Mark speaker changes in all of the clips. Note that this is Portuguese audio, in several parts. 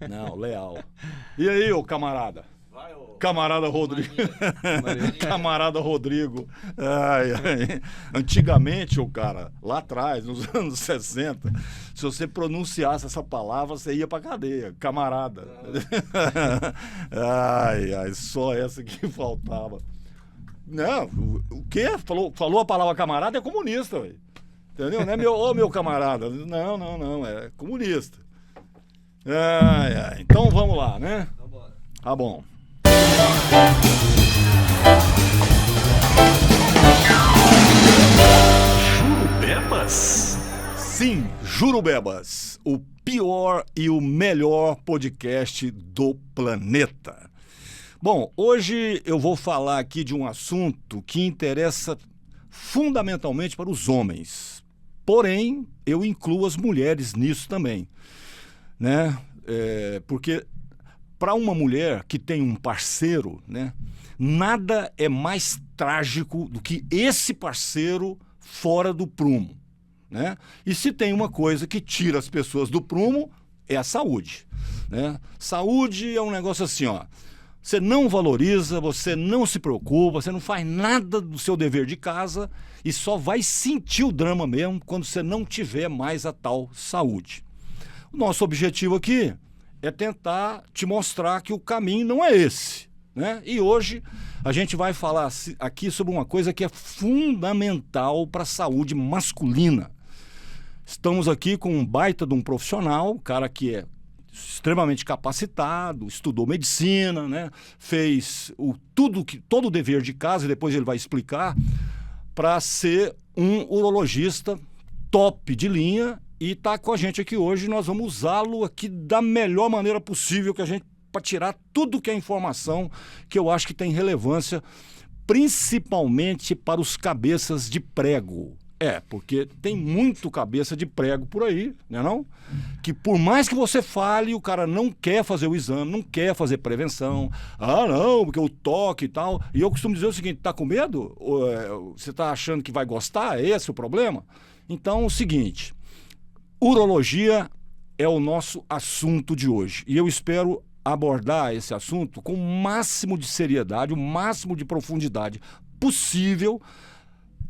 Speaker 1: Não, leal. E aí, ô camarada?
Speaker 2: Vai, ô.
Speaker 1: Camarada Rodrigo.
Speaker 2: Maria.
Speaker 1: Camarada Rodrigo. Ai, ai. Antigamente, o cara, lá atrás, nos anos 60, se você pronunciasse essa palavra, você ia pra cadeia. Camarada. Ai, ai, só essa que faltava. Não, o quê? Falou a palavra camarada, é comunista, velho. Entendeu? Não é meu camarada. Não, é comunista. Ai, ai. Então vamos lá, né?
Speaker 2: Então bora.
Speaker 1: Tá bom.
Speaker 3: Jurubebas?
Speaker 1: Sim, Jurubebas, o pior e o melhor podcast do planeta. Bom, hoje eu vou falar aqui de um assunto que interessa fundamentalmente para os homens. Porém, eu incluo as mulheres nisso também, né? Porque para uma mulher que tem um parceiro, né, nada é mais trágico do que esse parceiro fora do prumo, né? E se tem uma coisa que tira as pessoas do prumo, é a saúde, né? Saúde é um negócio assim, ó. Você não valoriza, você não se preocupa, você não faz nada do seu dever de casa e só vai sentir o drama mesmo quando você não tiver mais a tal saúde. O nosso objetivo aqui é tentar te mostrar que o caminho não é esse, né? E hoje a gente vai falar aqui sobre uma coisa que é fundamental para a saúde masculina. Estamos aqui com um baita de um profissional, um cara que é extremamente capacitado, estudou medicina, né? Fez todo o dever de casa, e depois ele vai explicar, para ser um urologista top de linha e está com a gente aqui hoje. Nós vamos usá-lo aqui da melhor maneira possível para tirar tudo que é informação que eu acho que tem relevância, principalmente para os cabeças de prego. Porque tem muito cabeça de prego por aí, né não? Que por mais que você fale, o cara não quer fazer o exame, não quer fazer prevenção. Ah, não, porque o toque e tal. E eu costumo dizer o seguinte, tá com medo? Você tá achando que vai gostar? É esse o problema? Então, é o seguinte, urologia é o nosso assunto de hoje. E eu espero abordar esse assunto com o máximo de seriedade, o máximo de profundidade possível,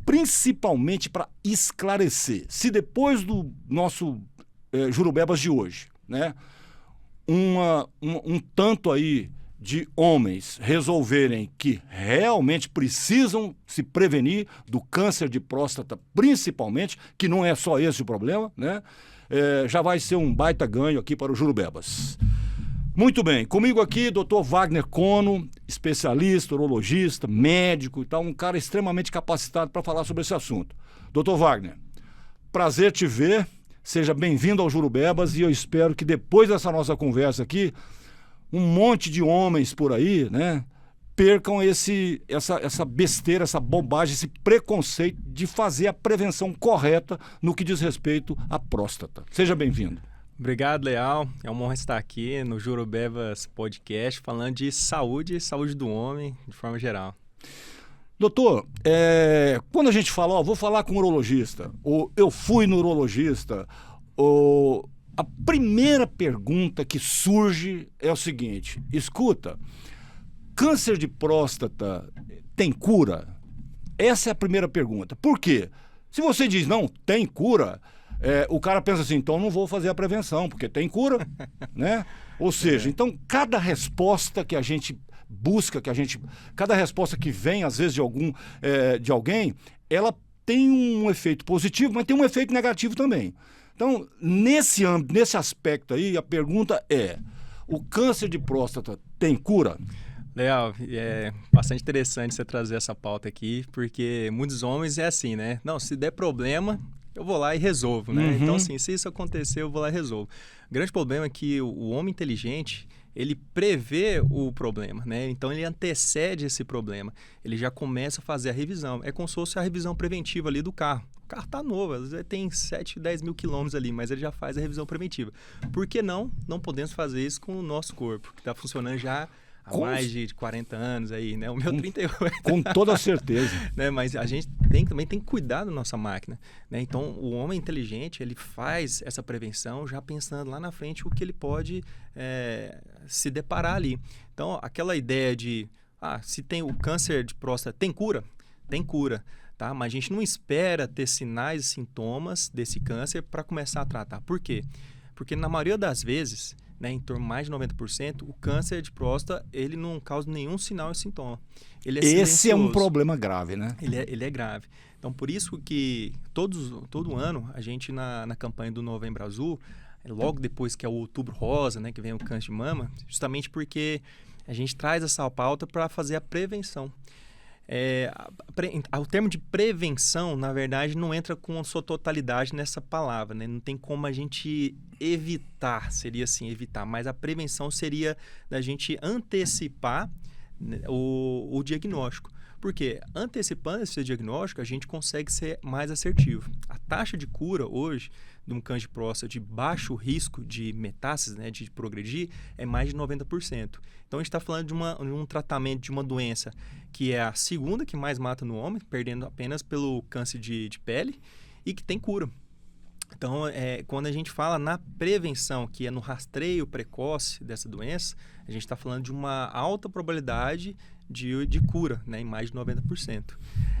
Speaker 1: principalmente para esclarecer. Se depois do nosso Jurubebas de hoje, né, um tanto aí de homens resolverem que realmente precisam se prevenir do câncer de próstata, principalmente, que não é só esse o problema, né, já vai ser um baita ganho aqui para o Jurubebas. Muito bem, comigo aqui, Dr. Wagner Kono, especialista, urologista, médico e tal, um cara extremamente capacitado para falar sobre esse assunto. Dr. Wagner, prazer te ver, seja bem-vindo ao Jurubebas e eu espero que depois dessa nossa conversa aqui, um monte de homens por aí, né, percam essa besteira, essa bobagem, esse preconceito de fazer a prevenção correta no que diz respeito à próstata. Seja bem-vindo.
Speaker 2: Obrigado, Leal. É uma honra estar aqui no Jurubebas Podcast, falando de saúde e saúde do homem, de forma geral.
Speaker 1: Doutor, quando a gente fala, vou falar com um urologista, ou eu fui no urologista, a primeira pergunta que surge é o seguinte, escuta, câncer de próstata tem cura? Essa é a primeira pergunta. Por quê? Se você diz, não, tem cura, o cara pensa assim, então não vou fazer a prevenção, porque tem cura, né? Ou seja, então cada resposta que a gente busca, cada resposta que vem, às vezes, de alguém, ela tem um efeito positivo, mas tem um efeito negativo também. Então, nesse aspecto aí, a pergunta é, o câncer de próstata tem cura?
Speaker 2: Leal, é bastante interessante você trazer essa pauta aqui, porque muitos homens é assim, né? Não, se der problema, eu vou lá e resolvo, né? Então, assim, se isso acontecer, eu vou lá e resolvo. O grande problema é que o homem inteligente, ele prevê o problema, né? Então, ele antecede esse problema. Ele já começa a fazer a revisão. É como se fosse a revisão preventiva ali do carro. O carro está novo, às vezes tem 7, 10 mil quilômetros ali, mas ele já faz a revisão preventiva. Por que não podemos fazer isso com o nosso corpo, que está funcionando já há mais de 40 anos aí, né? O meu 38.
Speaker 1: Com toda certeza.
Speaker 2: Né? Mas a gente também tem que cuidar da nossa máquina, né? Então, o homem inteligente, ele faz essa prevenção já pensando lá na frente o que ele pode se deparar ali. Então, aquela ideia de, se tem o câncer de próstata, tem cura? Tem cura. Tá? Mas a gente não espera ter sinais e sintomas desse câncer para começar a tratar. Por quê? Porque na maioria das vezes, né, em torno de mais de 90%, o câncer de próstata ele não causa nenhum sinal e sintoma. Ele é
Speaker 1: Esse é um
Speaker 2: silencioso.
Speaker 1: problema grave, né?
Speaker 2: Ele é grave. Então, por isso que todo ano, a gente na campanha do Novembro Azul, logo depois que é o Outubro Rosa, né, que vem o câncer de mama, justamente porque a gente traz essa pauta para fazer a prevenção. O termo de prevenção, na verdade, não entra com a sua totalidade nessa palavra, né? Não tem como a gente evitar, seria assim, evitar, mas a prevenção seria da gente antecipar, né, o diagnóstico. Porque antecipando esse diagnóstico, a gente consegue ser mais assertivo. A taxa de cura hoje de um câncer de próstata de baixo risco de metástase, né, de progredir, é mais de 90%. Então, a gente está falando de um tratamento de uma doença que é a segunda que mais mata no homem, perdendo apenas pelo câncer de pele, e que tem cura. Então, quando a gente fala na prevenção, que é no rastreio precoce dessa doença, a gente está falando de uma alta probabilidade de cura, né, em mais de 90%.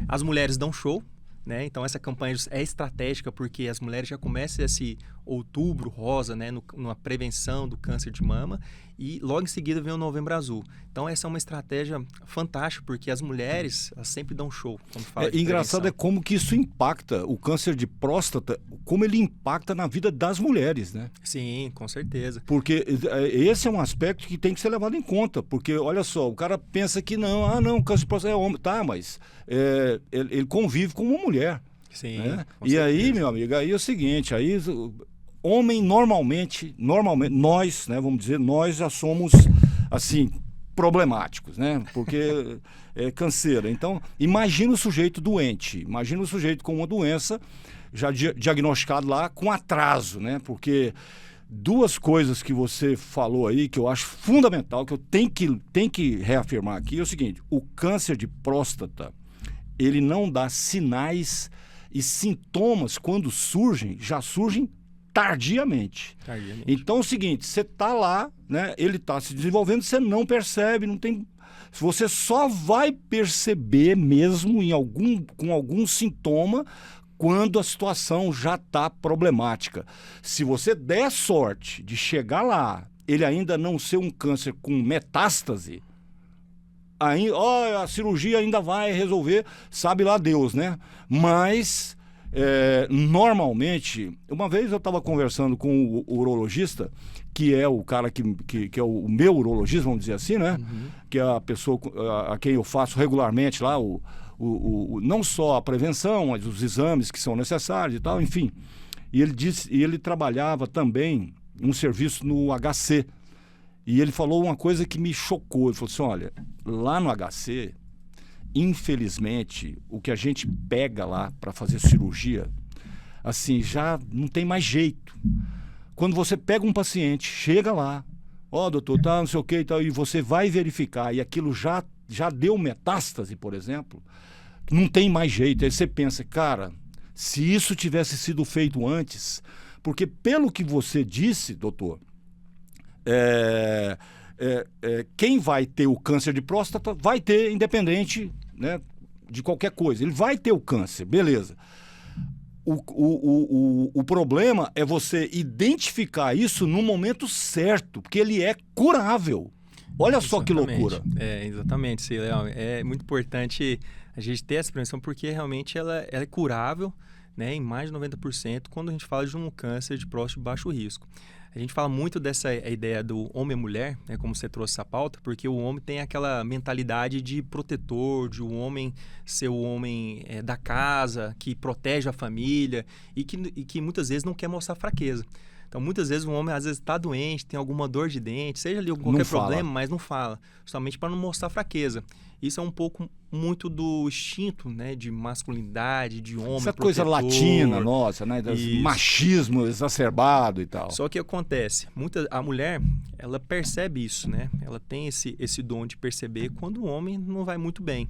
Speaker 2: As mulheres dão show, né? Então, essa campanha é estratégica porque as mulheres já começam esse outubro rosa, né, numa prevenção do câncer de mama, e logo em seguida vem o Novembro Azul. Então, essa é uma estratégia fantástica porque as mulheres elas sempre dão show quando fala de
Speaker 1: engraçado
Speaker 2: prevenção.
Speaker 1: é como que isso impacta, o câncer de próstata, como ele impacta na vida das mulheres, né?
Speaker 2: Sim, com certeza.
Speaker 1: Porque esse é um aspecto que tem que ser levado em conta, porque olha só, o cara pensa que não, câncer de próstata é homem, tá, mas ele convive com uma mulher.
Speaker 2: Sim,
Speaker 1: Né?
Speaker 2: com
Speaker 1: E
Speaker 2: certeza.
Speaker 1: aí, meu amigo, aí é o seguinte, aí homem normalmente nós, né, vamos dizer, nós já somos assim problemáticos, né? Porque é canseira. Então, imagina o sujeito doente, imagina o sujeito com uma doença já diagnosticado lá com atraso, né? Porque duas coisas que você falou aí que eu acho fundamental, que eu tenho que reafirmar aqui, é o seguinte: o câncer de próstata, ele não dá sinais e sintomas quando surgem, já surgem tardiamente. Então é o seguinte, você está lá, né, ele está se desenvolvendo, você não percebe, não tem... Você só vai perceber mesmo com algum sintoma quando a situação já está problemática. Se você der sorte de chegar lá, ele ainda não ser um câncer com metástase, a cirurgia ainda vai resolver, sabe lá Deus, né? Mas, normalmente, uma vez eu estava conversando com o urologista, que é o cara que é o meu urologista, vamos dizer assim, né? Uhum. Que é a pessoa a quem eu faço regularmente lá, não só a prevenção, mas os exames que são necessários e tal, enfim. E ele trabalhava também um serviço no HC. E ele falou uma coisa que me chocou. Ele falou assim, olha, lá no HC, infelizmente, o que a gente pega lá para fazer cirurgia, assim, já não tem mais jeito. Quando você pega um paciente, chega lá, doutor, tá, não sei o que e tal, e você vai verificar, e aquilo já deu metástase, por exemplo, não tem mais jeito. Aí você pensa, cara, se isso tivesse sido feito antes, porque pelo que você disse, doutor, quem vai ter o câncer de próstata vai ter, independente, né, de qualquer coisa. Ele vai ter o câncer, beleza. O problema é você identificar isso no momento certo, porque ele é curável. Olha só que loucura.
Speaker 2: Exatamente, sim, Leão. É muito importante a gente ter essa prevenção porque realmente ela é curável, né, em mais de 90% quando a gente fala de um câncer de próstata de baixo risco. A gente fala muito dessa ideia do homem e mulher, né, como você trouxe essa pauta, porque o homem tem aquela mentalidade de protetor, de um homem ser o homem da casa, que protege a família e que muitas vezes não quer mostrar fraqueza. Então, muitas vezes, o homem às vezes está doente, tem alguma dor de dente, seja ali qualquer problema, mas não fala, justamente para não mostrar fraqueza. Isso é um pouco muito do instinto, né, de masculinidade, de homem
Speaker 1: essa
Speaker 2: protetor.
Speaker 1: coisa latina nossa, né, machismo exacerbado e tal.
Speaker 2: Só que acontece, a mulher, ela percebe isso, né? Ela tem esse dom de perceber quando o homem não vai muito bem.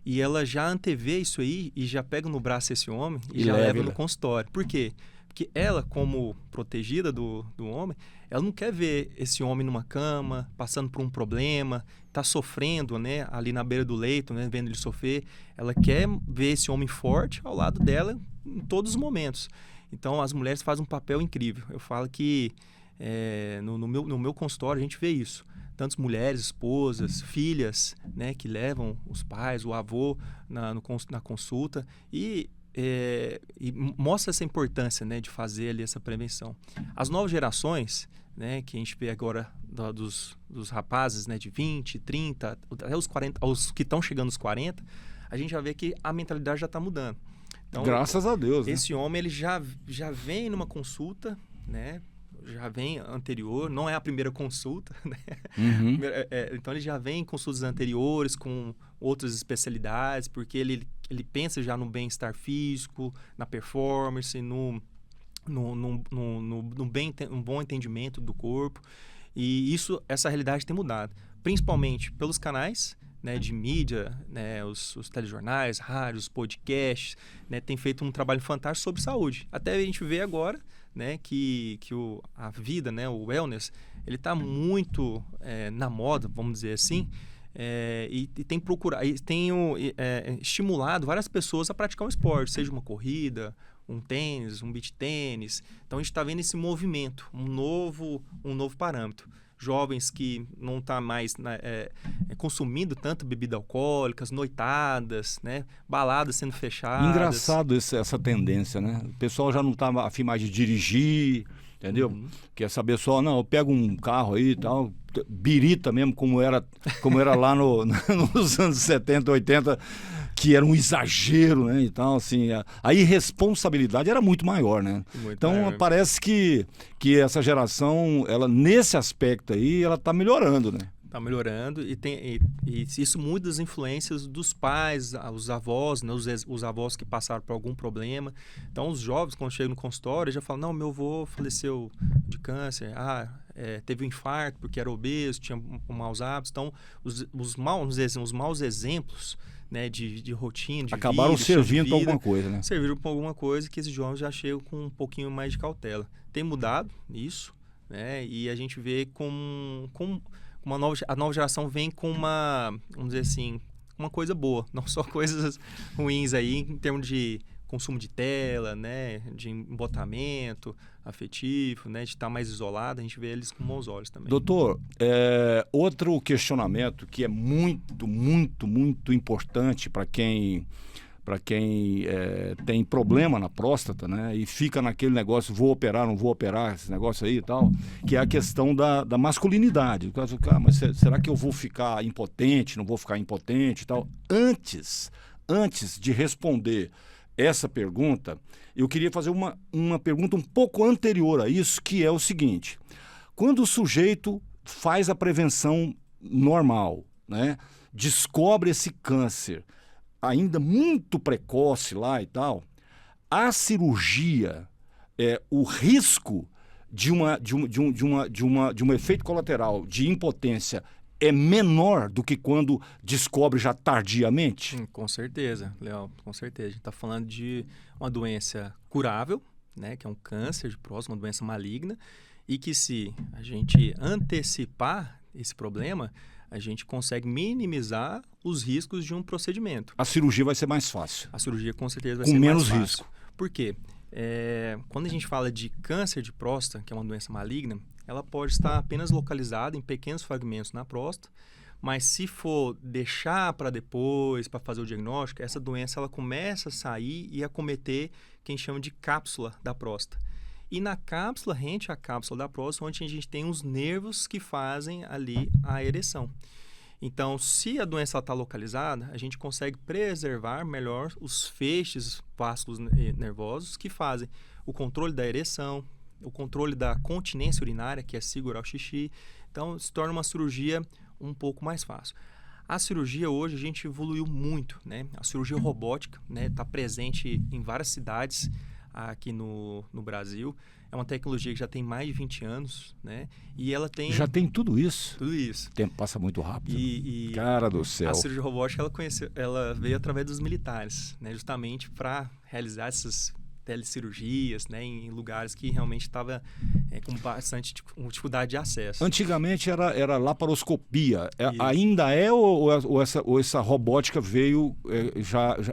Speaker 2: E ela já antevê isso aí e já pega no braço esse homem e já leva no consultório. Por quê? Porque ela, como protegida do homem, ela não quer ver esse homem numa cama, passando por um problema, tá sofrendo, né, ali na beira do leito, né, vendo ele sofrer. Ela quer ver esse homem forte ao lado dela em todos os momentos. Então, as mulheres fazem um papel incrível. Eu falo que no meu consultório a gente vê isso. Tantas mulheres, esposas, filhas, né, que levam os pais, o avô na consulta e mostra essa importância, né, de fazer ali essa prevenção. As novas gerações, né, que a gente vê agora dos rapazes, né, de 20, 30, até os 40, os que estão chegando aos 40, a gente já vê que a mentalidade já está mudando. Então,
Speaker 1: graças a Deus,
Speaker 2: esse homem ele já vem numa consulta, né, já vem anterior, não é a primeira consulta, né?
Speaker 1: Uhum.
Speaker 2: Então ele já vem em consultas anteriores com outras especialidades, porque ele pensa já no bem-estar físico, na performance, no bom entendimento do corpo. E essa realidade tem mudado, principalmente pelos canais, né, de mídia, né, os telejornais, rádios, podcasts, né, tem feito um trabalho fantástico sobre saúde. Até a gente vê agora, né, que a vida, né, o wellness, ele está muito na moda, vamos dizer assim, e tem estimulado várias pessoas a praticar um esporte, seja uma corrida, um tênis, um beach tênis. Então a gente está vendo esse movimento, um novo parâmetro. Jovens que não estão mais consumindo tanto bebida alcoólicas, noitadas, né, baladas sendo fechadas.
Speaker 1: Engraçado essa tendência, né? O pessoal já não está a fim mais de dirigir, entendeu?
Speaker 2: Uhum.
Speaker 1: Quer saber só, não, eu pego um carro aí e tal, birita mesmo, como era lá nos anos 70, 80, que era um exagero, né, e tal, assim, a irresponsabilidade era muito maior, né? Então parece que essa geração, ela nesse aspecto aí, ela está melhorando, né?
Speaker 2: Está melhorando e isso muda as influências dos pais, os avós, né, os avós que passaram por algum problema. Então os jovens, quando chegam no consultório, já falam, não, meu avô faleceu de câncer, teve um infarto porque era obeso, tinha maus hábitos. Então os maus exemplos, né, de rotina, de
Speaker 1: acabaram
Speaker 2: vida,
Speaker 1: servindo para alguma coisa, né?
Speaker 2: Serviram para alguma coisa que esses jovens já chegam com um pouquinho mais de cautela. Tem mudado isso, né? E a gente vê a nova geração vem com vamos dizer assim, uma coisa boa, não só coisas ruins aí em termos de consumo de tela, né, de embotamento afetivo, né, de estar mais isolado. A gente vê eles com bons olhos também.
Speaker 1: Doutor, outro questionamento que é muito, muito, muito importante para quem tem problema na próstata, né, e fica naquele negócio, vou operar, não vou operar, esse negócio aí e tal, que é a questão da masculinidade. Mas será que eu vou ficar impotente, não vou ficar impotente e tal? Antes de responder essa pergunta, eu queria fazer uma pergunta um pouco anterior a isso, que é o seguinte: quando o sujeito faz a prevenção normal, né, descobre esse câncer ainda muito precoce lá e tal, a cirurgia, o risco de um efeito colateral de impotência é menor do que quando descobre já tardiamente?
Speaker 2: Com certeza, Léo, com certeza. A gente está falando de uma doença curável, né, que é um câncer de próstata, uma doença maligna, e que se a gente antecipar esse problema, a gente consegue minimizar os riscos de um procedimento.
Speaker 1: A cirurgia vai ser mais fácil.
Speaker 2: A cirurgia com certeza vai ser mais fácil. Com menos risco. Por quê? Quando a gente fala de câncer de próstata, que é uma doença maligna, ela pode estar apenas localizada em pequenos fragmentos na próstata, mas se for deixar para depois, para fazer o diagnóstico, essa doença ela começa a sair e acometer o que a gente chama de cápsula da próstata. E na cápsula, rente à cápsula da próstata, onde a gente tem os nervos que fazem ali a ereção. Então, se a doença está localizada, a gente consegue preservar melhor os feixes vascos nervosos que fazem o controle da ereção, o controle da continência urinária, que é segurar o xixi. Então, se torna uma cirurgia um pouco mais fácil. A cirurgia hoje a gente evoluiu muito, né? A cirurgia robótica, né, está presente em várias cidades aqui no Brasil. É uma tecnologia que já tem mais de 20 anos, né? E ela tem...
Speaker 1: Já tem tudo isso?
Speaker 2: Tudo isso.
Speaker 1: O tempo passa muito rápido.
Speaker 2: E
Speaker 1: cara do céu.
Speaker 2: A cirurgia robótica, ela veio através dos militares, né? Justamente para realizar essas telecirurgias, né? Em lugares que realmente estava com bastante dificuldade de acesso.
Speaker 1: Antigamente era laparoscopia. Ainda é ou essa robótica veio,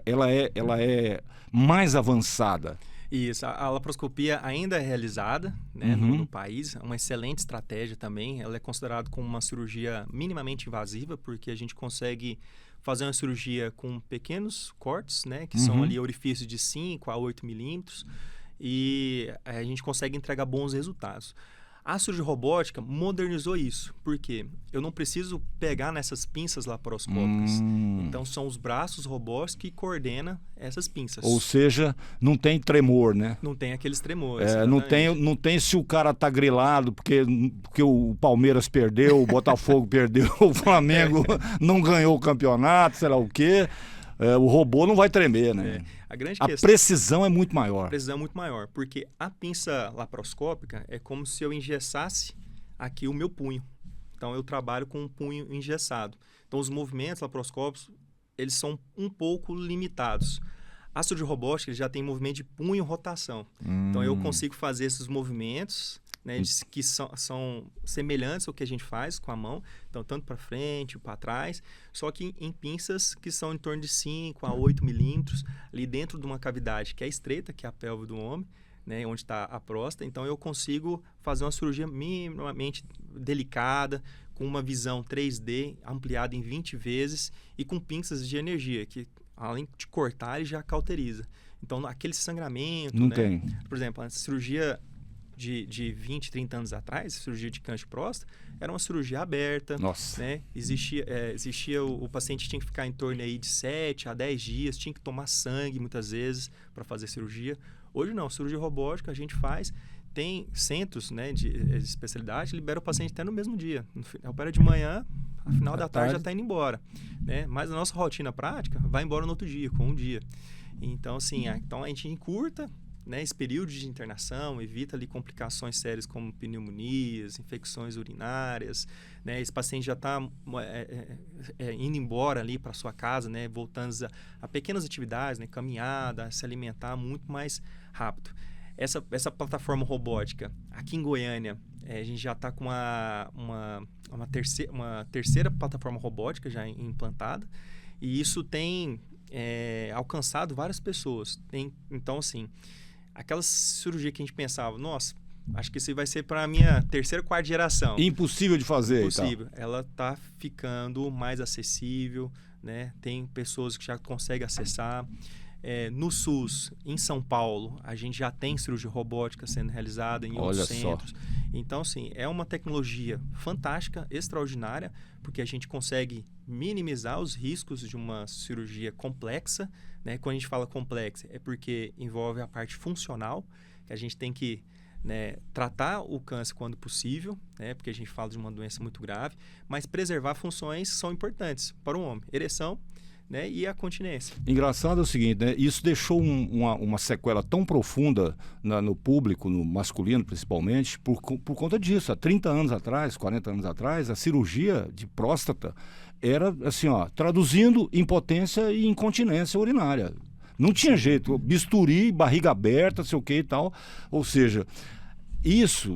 Speaker 1: ela é mais avançada?
Speaker 2: Isso, a laparoscopia ainda é realizada, né, no país, é uma excelente estratégia também. Ela é considerada como uma cirurgia minimamente invasiva, porque a gente consegue fazer uma cirurgia com pequenos cortes, né, que são ali orifícios de 5 a 8 milímetros, e a gente consegue entregar bons resultados. A cirurgia robótica modernizou isso, porque eu não preciso pegar nessas pinças laparoscópicas. Então, são os braços robóticos que coordenam essas pinças.
Speaker 1: Ou seja, não tem tremor, né?
Speaker 2: Não tem aqueles tremores.
Speaker 1: Não tem se o cara tá grilado porque o Palmeiras perdeu, o Botafogo perdeu, o Flamengo não ganhou o campeonato, sei lá o quê. O robô não vai tremer, né?
Speaker 2: A
Speaker 1: precisão é muito maior.
Speaker 2: A precisão é muito maior, porque a pinça laparoscópica é como se eu engessasse aqui o meu punho. Então, eu trabalho com um punho engessado. Então, os movimentos laparoscópicos, eles são um pouco limitados. A cirurgia robótica já tem movimento de punho e rotação. Então, eu consigo fazer esses movimentos, né, que são semelhantes ao que a gente faz com a mão, então tanto para frente, para trás, só que em pinças que são em torno de 5 a 8 milímetros, ali dentro de uma cavidade que é estreita, que é a pelve do homem, né, onde está a próstata. Então eu consigo fazer uma cirurgia minimamente delicada, com uma visão 3D ampliada em 20 vezes e com pinças de energia, que além de cortar, ele já cauteriza. Então aquele sangramento,
Speaker 1: não
Speaker 2: né,
Speaker 1: tem.
Speaker 2: Por exemplo, a cirurgia de 20, 30 anos atrás, cirurgia de câncer de próstata, era uma cirurgia aberta.
Speaker 1: Nossa.
Speaker 2: Né? Existia o paciente tinha que ficar em torno aí de 7 a 10 dias, tinha que tomar sangue muitas vezes para fazer cirurgia. Hoje não, cirurgia robótica a gente faz, tem centros, né, de especialidade, libera o paciente até no mesmo dia. Opera de manhã, no final da tarde já está indo embora. Né? Mas a nossa rotina prática vai embora no outro dia, com um dia. Então, assim, então a gente encurta, né, esse período de internação, evita ali complicações sérias como pneumonias, infecções urinárias, né, esse paciente já está indo embora ali para sua casa, né, voltando a pequenas atividades, né, caminhada, se alimentar muito mais rápido. Essa plataforma robótica, aqui em Goiânia, a gente já está com uma terceira plataforma robótica já implantada, e isso tem alcançado várias pessoas. Então, assim, aquela cirurgia que a gente pensava, nossa, acho que isso vai ser para a minha terceira, quarta geração.
Speaker 1: Impossível de fazer.
Speaker 2: Impossível. Ela está ficando mais acessível, né? Tem pessoas que já conseguem acessar. No SUS, em São Paulo, a gente já tem cirurgia robótica sendo realizada em outros centros. Então, assim, é uma tecnologia fantástica, extraordinária, porque a gente consegue minimizar os riscos de uma cirurgia complexa. Né? Quando a gente fala complexa, é porque envolve a parte funcional, que a gente tem que, né, tratar o câncer quando possível, né, porque a gente fala de uma doença muito grave, mas preservar funções são importantes para o homem. Ereção, né, e a continência.
Speaker 1: Engraçado é o seguinte, né? Isso deixou uma sequela tão profunda no público, no masculino principalmente, por conta disso. Há 30 anos atrás, 40 anos atrás, a cirurgia de próstata era assim, ó, traduzindo impotência e incontinência urinária. Não tinha jeito, bisturi, barriga aberta, sei o que e tal. Ou seja, isso...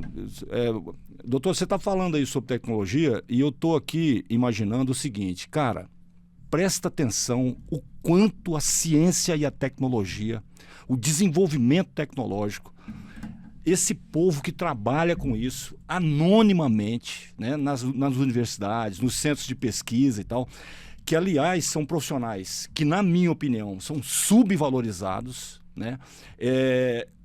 Speaker 1: doutor, você está falando aí sobre tecnologia e eu estou aqui imaginando o seguinte, cara... Presta atenção o quanto a ciência e a tecnologia, o desenvolvimento tecnológico, esse povo que trabalha com isso anonimamente, né, nas universidades, nos centros de pesquisa e tal, que, aliás, são profissionais que, na minha opinião, são subvalorizados. Né?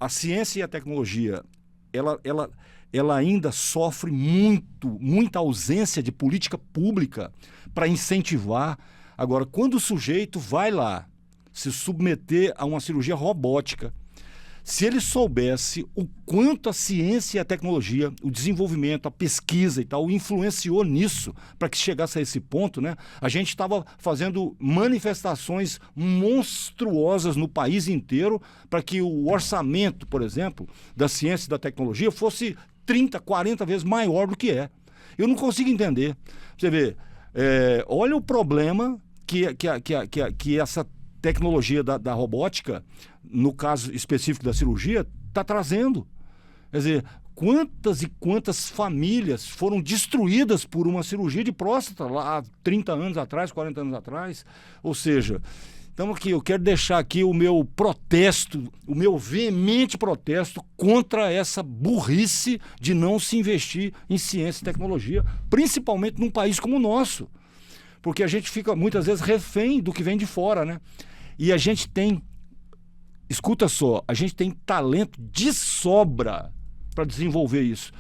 Speaker 1: A ciência e a tecnologia, ela ainda sofre muita ausência de política pública para incentivar. Agora, quando o sujeito vai lá se submeter a uma cirurgia robótica, Se ele soubesse o quanto a ciência e a tecnologia, o desenvolvimento, a pesquisa e tal, influenciou nisso para que chegasse a esse ponto, né? A gente estava fazendo manifestações monstruosas no país inteiro para que o orçamento, por exemplo, da ciência e da tecnologia fosse 30, 40 vezes maior do que é. Eu não consigo entender. Você vê, olha o problema que essa tecnologia da robótica, no caso específico da cirurgia, está trazendo. Quer dizer, quantas e quantas famílias foram destruídas por uma cirurgia de próstata lá há 30 anos atrás, 40 anos atrás? Ou seja, então aqui, eu quero deixar aqui o meu protesto, o meu veemente protesto contra essa burrice de não se investir em ciência e tecnologia, principalmente num país como o nosso. Porque a gente fica muitas vezes refém do que vem de fora, né? E a gente tem, escuta só, a gente tem talento de sobra para desenvolver isso.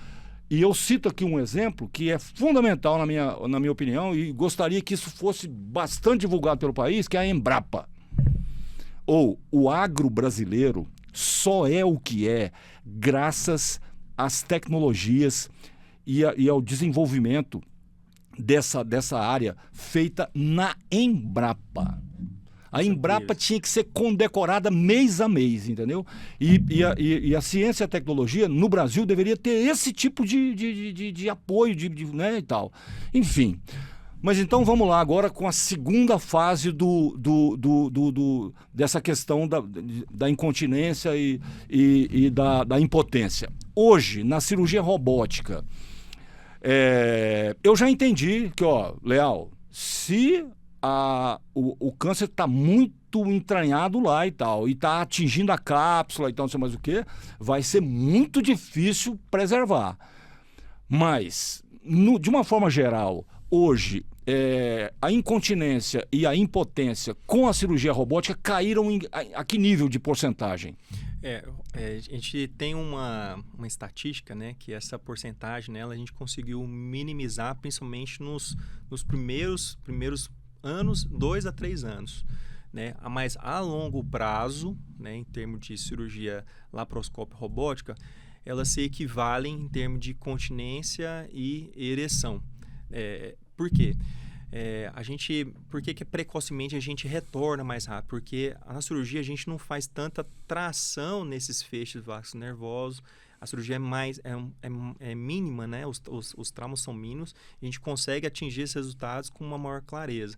Speaker 1: E eu cito aqui um exemplo que é fundamental na minha opinião e gostaria que isso fosse bastante divulgado pelo país, que é a Embrapa. Ou o agro brasileiro só é o que é graças às tecnologias e ao desenvolvimento dessa área feita na Embrapa. A Embrapa tinha que ser condecorada mês a mês, entendeu? E a ciência e a tecnologia no Brasil deveria ter esse tipo de apoio, né, e tal. Enfim. Mas então vamos lá agora com a segunda fase dessa questão da incontinência e da impotência. Hoje, na cirurgia robótica, eu já entendi que, Leal, se o câncer está muito entranhado lá e tal, e está atingindo a cápsula e tal, não sei mais o que, vai ser muito difícil preservar. Mas, de uma forma geral, hoje, a incontinência e a impotência com a cirurgia robótica caíram a que nível de porcentagem?
Speaker 2: A gente tem uma estatística, né, que essa porcentagem nela a gente conseguiu minimizar principalmente nos primeiros anos, 2 a 3 anos, né? Mas a longo prazo, né, em termos de cirurgia laparoscópica robótica, elas se equivalem em termos de continência e ereção. Por quê? Por que precocemente a gente retorna mais rápido? Porque na cirurgia a gente não faz tanta tração nesses feixes vácuos nervosos. A cirurgia é mínima, né? Os traumas são mínimos. A gente consegue atingir esses resultados com uma maior clareza.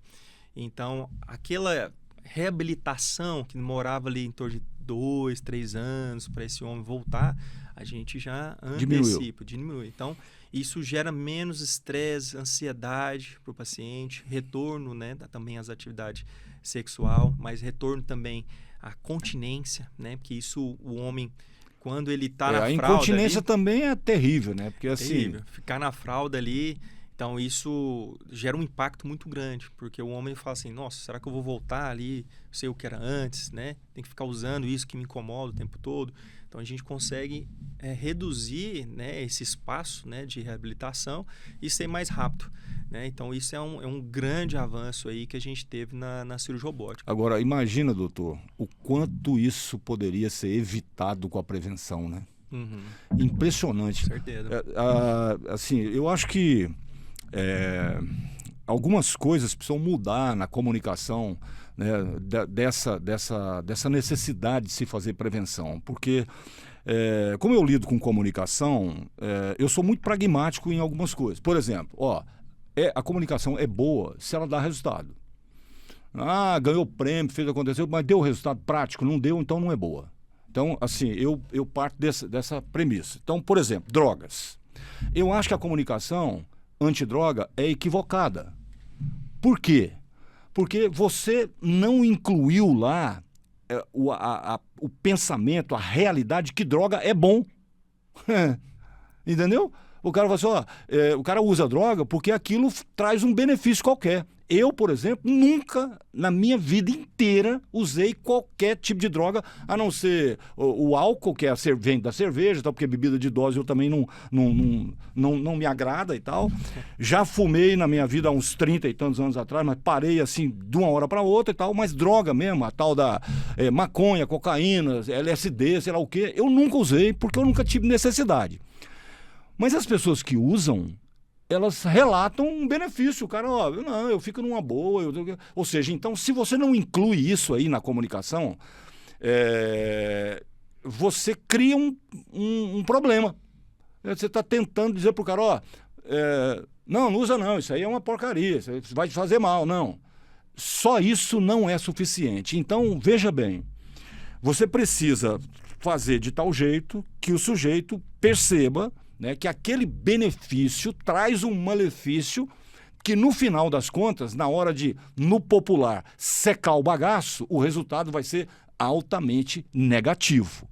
Speaker 2: Então, aquela reabilitação que demorava ali em torno de 2, 3 anos para esse homem voltar, a gente já antecipa, diminui. Então, isso gera menos estresse, ansiedade para o paciente, retorno, né, também às atividades sexual, mas retorno também à continência, né? Porque isso o homem, quando ele está na fralda... A
Speaker 1: incontinência
Speaker 2: ali,
Speaker 1: também é terrível, né? Porque
Speaker 2: terrível. Ficar na fralda ali, então isso gera um impacto muito grande, porque o homem fala assim, nossa, será que eu vou voltar ali, sei o que era antes, né? Tem que ficar usando isso que me incomoda o tempo todo. Então a gente consegue reduzir, né, esse espaço, né, de reabilitação e ser mais rápido, né? Então isso é um grande avanço aí que a gente teve na cirurgia robótica.
Speaker 1: Agora, imagina, doutor, o quanto isso poderia ser evitado com a prevenção, né?
Speaker 2: Uhum.
Speaker 1: Impressionante.
Speaker 2: Com certeza.
Speaker 1: Assim, eu acho que algumas coisas precisam mudar na comunicação, né, dessa necessidade de se fazer prevenção, porque como eu lido com comunicação, eu sou muito pragmático em algumas coisas. Por exemplo, a comunicação é boa se ela dá resultado. Ganhou prêmio, fez acontecer, mas deu resultado prático? Não deu, então não é boa. Então, assim, eu parto dessa premissa. Então, por exemplo, drogas. Eu acho que a comunicação antidroga é equivocada. Por quê? Porque você não incluiu lá o pensamento, a realidade que droga é bom. Entendeu? O cara fala assim, o cara usa droga porque aquilo traz um benefício qualquer. Eu, por exemplo, nunca na minha vida inteira usei qualquer tipo de droga, a não ser o álcool, que vem da cerveja, tal, porque bebida de dose eu também não me agrada e tal. Já fumei na minha vida há uns 30 e tantos anos atrás, mas parei assim de uma hora para outra e tal, mas droga mesmo, a tal da maconha, cocaína, LSD, sei lá o quê, eu nunca usei porque eu nunca tive necessidade. Mas as pessoas que usam, elas relatam um benefício. O cara, não, eu fico numa boa. Ou seja, então, se você não inclui isso aí na comunicação, você cria um problema. Você está tentando dizer pro cara, não usa não, isso aí é uma porcaria, isso vai te fazer mal. Não. Só isso não é suficiente. Então, veja bem, você precisa fazer de tal jeito que o sujeito perceba, né, que aquele benefício traz um malefício que, no final das contas, na hora de, no popular, secar o bagaço, o resultado vai ser altamente negativo,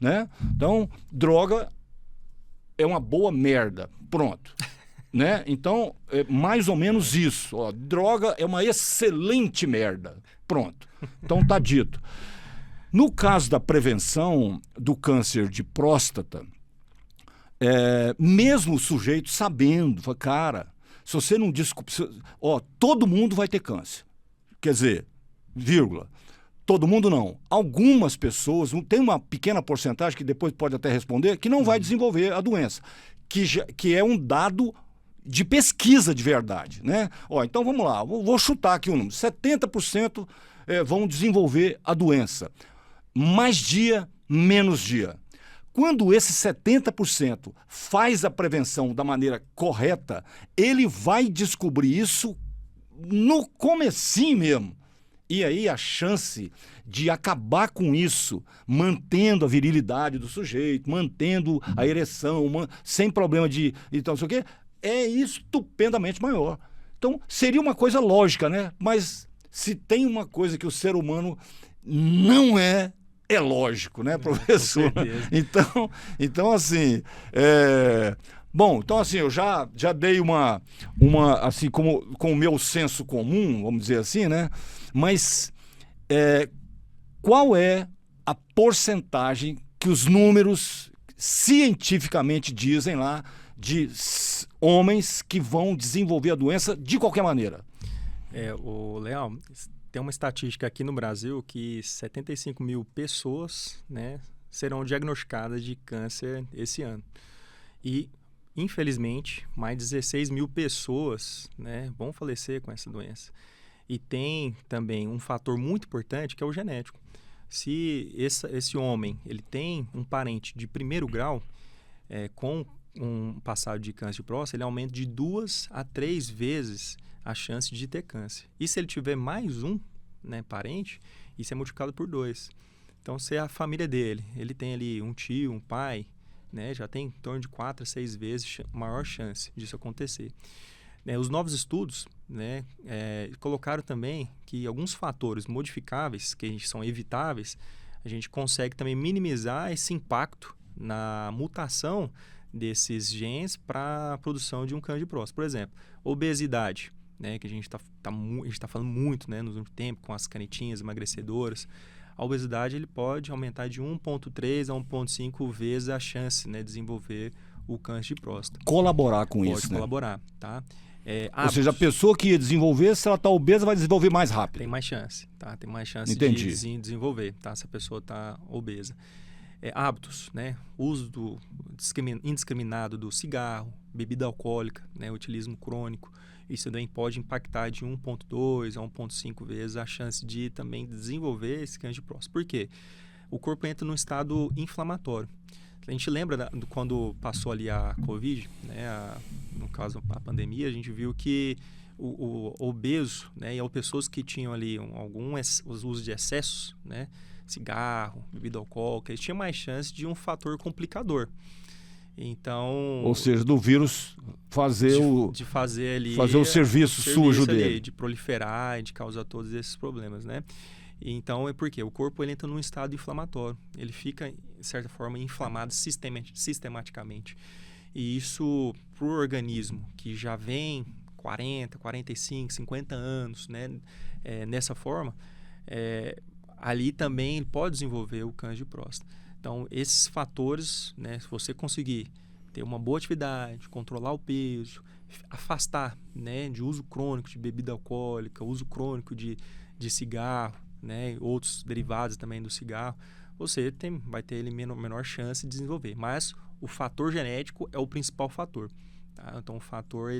Speaker 1: né? Então, droga é uma boa merda. Pronto. Né? Então, é mais ou menos isso. Droga é uma excelente merda. Pronto. Então, tá dito. No caso da prevenção do câncer de próstata, mesmo o sujeito sabendo, fala, cara, se você não desculpa, todo mundo vai ter câncer. Quer dizer, vírgula, todo mundo não. Algumas pessoas, tem uma pequena porcentagem que depois pode até responder, que não vai desenvolver a doença, que é um dado de pesquisa de verdade, né? Então vamos lá, vou chutar aqui um número, 70% vão desenvolver a doença. Mais dia, menos dia. Quando esse 70% faz a prevenção da maneira correta, ele vai descobrir isso no comecinho mesmo. E aí a chance de acabar com isso, mantendo a virilidade do sujeito, mantendo a ereção, sem problema de então, não sei o quê, é estupendamente maior. Então, seria uma coisa lógica, né? Mas se tem uma coisa que o ser humano não é lógico, né, professor? Então assim, bom, então assim, eu já dei uma assim, com o meu senso comum, vamos dizer assim, né? Mas qual é a porcentagem que os números cientificamente dizem lá de homens que vão desenvolver a doença de qualquer maneira?
Speaker 2: O Leal, tem uma estatística aqui no Brasil que 75 mil pessoas, né, serão diagnosticadas de câncer esse ano. E, infelizmente, mais 16 mil pessoas, né, vão falecer com essa doença. E tem também um fator muito importante que é o genético. Se esse homem ele tem um parente de primeiro grau, com um passado de câncer de próstata, ele aumenta de 2 a 3 vezes a chance de ter câncer. E se ele tiver mais um, né, parente, isso é multiplicado por 2. Então, se a família dele, ele tem ali um tio, um pai, né, já tem em torno de 4 a 6 vezes maior chance disso acontecer. Os novos estudos, né, colocaram também que alguns fatores modificáveis, que são evitáveis, a gente consegue também minimizar esse impacto na mutação desses genes para a produção de um câncer de próstata. Por exemplo, obesidade, né, que a gente está falando muito, né, no último tempo com as canetinhas emagrecedoras. A obesidade ele pode aumentar de 1,3 a 1,5 vezes a chance, né, de desenvolver o câncer de próstata.
Speaker 1: Colaborar com isso,
Speaker 2: Pode
Speaker 1: né?
Speaker 2: colaborar, tá?
Speaker 1: Ou seja, a pessoa que ia desenvolver, se ela está obesa, vai desenvolver mais rápido.
Speaker 2: Tem mais chance, tá? Tem mais chance
Speaker 1: Entendi.
Speaker 2: de desenvolver, tá? Se a pessoa está obesa. Hábitos, né? Uso indiscriminado do cigarro, bebida alcoólica, né? Utilismo crônico. Isso também pode impactar de 1,2 a 1,5 vezes a chance de também desenvolver esse câncer de próstata. Por quê? O corpo entra num estado inflamatório. A gente lembra quando passou ali a Covid, né? No caso, a pandemia, a gente viu que o obeso, né? E as pessoas que tinham ali algum uso de excessos, né? Cigarro, bebida alcoólica, eles tinham mais chance de um fator complicador. Então,
Speaker 1: ou seja, do vírus fazer fazer o serviço sujo dele,
Speaker 2: de proliferar e de causar todos esses problemas, né? Então, porque o corpo ele entra num estado inflamatório, ele fica, de certa forma, inflamado sistematicamente. E isso, para o organismo que já vem 40, 45, 50 anos, né? Nessa forma, ali também ele pode desenvolver o câncer de próstata. Então, esses fatores, né, se você conseguir ter uma boa atividade, controlar o peso, afastar, né, de uso crônico de bebida alcoólica, uso crônico de cigarro, né, outros derivados também do cigarro, você vai ter ele menor chance de desenvolver. Mas o fator genético é o principal fator. Tá? Então, o fator,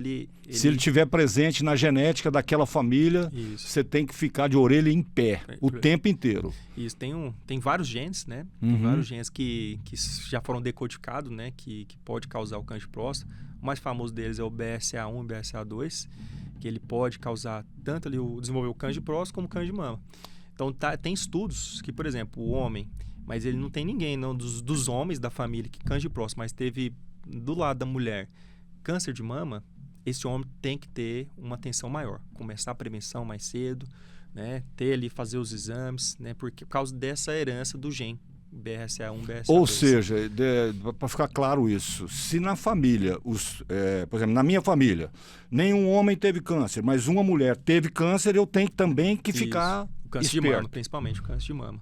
Speaker 1: se ele estiver presente na genética daquela família,
Speaker 2: Isso.
Speaker 1: você tem que ficar de orelha em pé o tempo inteiro.
Speaker 2: Isso, tem vários genes, né? Tem vários genes que já foram decodificados, né? Que pode causar o câncer de próstata. O mais famoso deles é o BRCA1 e BRCA2, que ele pode causar tanto ali desenvolver o câncer de próstata como o câncer de mama. Então, tem estudos que, por exemplo, o homem, mas ele não tem ninguém não, dos homens da família que câncer de próstata, mas teve do lado da mulher câncer de mama, esse homem tem que ter uma atenção maior, começar a prevenção mais cedo, né, ter ali, fazer os exames, né, por causa dessa herança do gene BRCA1, BRCA2.
Speaker 1: Ou seja, para ficar claro isso, se na família, por exemplo, na minha família, nenhum homem teve câncer, mas uma mulher teve câncer, eu tenho também que ficar
Speaker 2: o câncer
Speaker 1: esperto.
Speaker 2: de mama, principalmente o câncer de mama.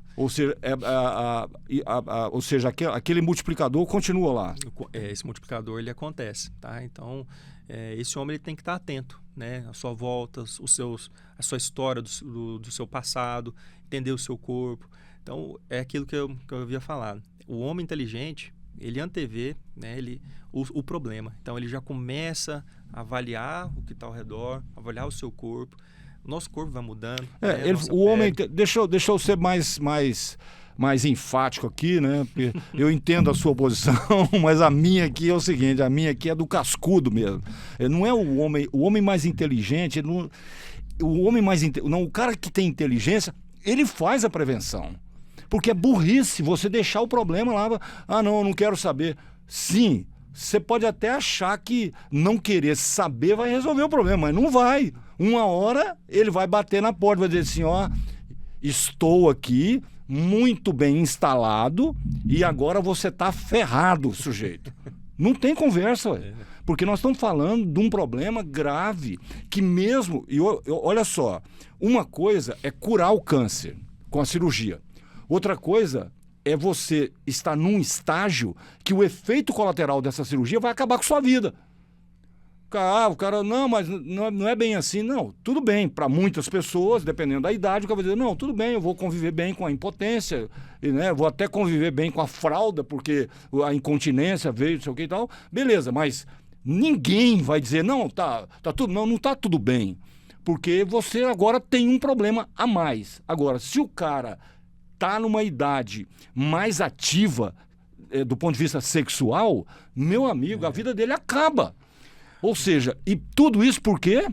Speaker 1: Ou seja, aquele multiplicador continua lá.
Speaker 2: Esse multiplicador, ele acontece, tá? Então, esse homem, ele tem que estar atento, né? A sua volta, a sua história do seu passado, entender o seu corpo. Então, é aquilo que eu havia falado. O homem inteligente, ele antevê, né, o problema. Então, ele já começa a avaliar o que está ao redor, avaliar o seu corpo. O nosso corpo vai mudando.
Speaker 1: O homem... Deixa eu ser mais enfático aqui, né? Eu entendo a sua posição, mas a minha aqui é o seguinte, a minha aqui é do cascudo mesmo. Não é o homem mais inteligente, o cara que tem inteligência, ele faz a prevenção. Porque é burrice você deixar o problema lá. Não, eu não quero saber. Sim, você pode até achar que não querer saber vai resolver o problema, mas não vai. Uma hora ele vai bater na porta, vai dizer assim, estou aqui, muito bem instalado, e agora você está ferrado, sujeito. Não tem conversa, ué. Porque nós estamos falando de um problema grave, que mesmo... olha só, uma coisa é curar o câncer com a cirurgia. Outra coisa é você estar num estágio que o efeito colateral dessa cirurgia vai acabar com sua vida. O cara, não, mas não é bem assim. Não, tudo bem, para muitas pessoas, dependendo da idade, o cara vai dizer, não, tudo bem, eu vou conviver bem com a impotência, né, vou até conviver bem com a fralda, porque a incontinência veio, não sei o que e tal. Beleza, mas ninguém vai dizer, não, tá tudo, não está tudo bem, porque você agora tem um problema a mais. Agora, se o cara está numa idade mais ativa do ponto de vista sexual, meu amigo, a vida dele acaba. Ou seja, e tudo isso por quê?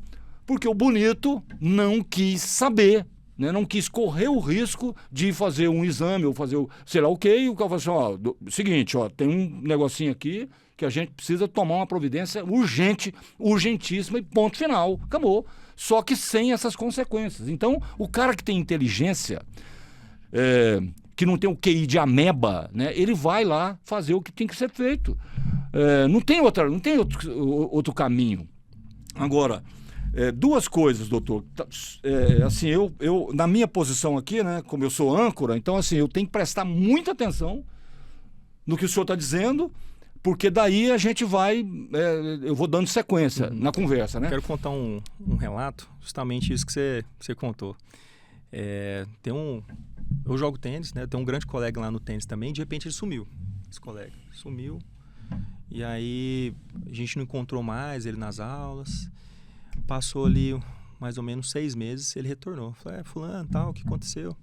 Speaker 1: Porque o bonito não quis saber, né? Não quis correr o risco de fazer um exame ou fazer sei lá o quê, e o cara falou assim, seguinte, tem um negocinho aqui que a gente precisa tomar uma providência urgente, urgentíssima e ponto final, acabou. Só que sem essas consequências. Então, o cara que tem inteligência... que não tem o QI de ameba, né? Ele vai lá fazer o que tem que ser feito. Não tem outro caminho. Agora, duas coisas, doutor. Assim, eu, na minha posição aqui, né, como eu sou âncora, então assim, eu tenho que prestar muita atenção no que o senhor está dizendo, porque daí a gente vai... eu vou dando sequência na conversa, né?
Speaker 2: Quero contar um relato, justamente isso que você contou. Eu jogo tênis, né? Tem um grande colega lá no tênis também, de repente ele sumiu. Esse colega sumiu. E aí a gente não encontrou mais ele nas aulas. Passou ali mais ou menos 6 meses, ele retornou. Falei, fulano, tal, o que aconteceu?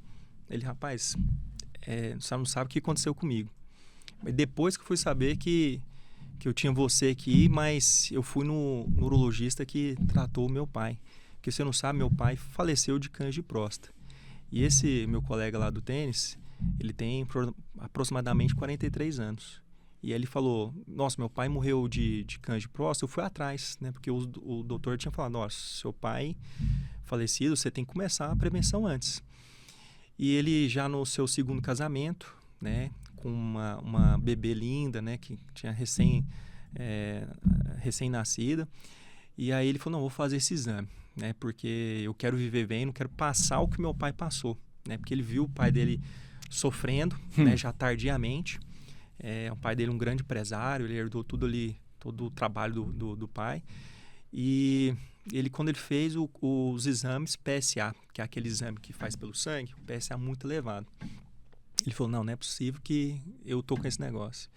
Speaker 2: Ele, rapaz, você não sabe o que aconteceu comigo. Mas depois que eu fui saber que eu tinha você aqui, mas eu fui no urologista que tratou o meu pai. Porque você não sabe, meu pai faleceu de câncer de próstata. E esse meu colega lá do tênis, ele tem aproximadamente 43 anos. E ele falou, nossa, meu pai morreu de câncer de próstata, eu fui atrás, né? Porque o doutor tinha falado, nossa, seu pai falecido, você tem que começar a prevenção antes. E ele já no seu segundo casamento, né? Com uma bebê linda, né? Que tinha recém-nascida. E aí ele falou, não, vou fazer esse exame, né? Porque eu quero viver bem, não quero passar o que meu pai passou, né? Porque ele viu o pai dele sofrendo, né? Já tardiamente. O pai dele um grande empresário, ele herdou tudo ali, todo o trabalho do pai. E ele, quando ele fez os exames PSA, que é aquele exame que faz pelo sangue, o PSA muito elevado. Ele falou, não é possível que eu tô com esse negócio.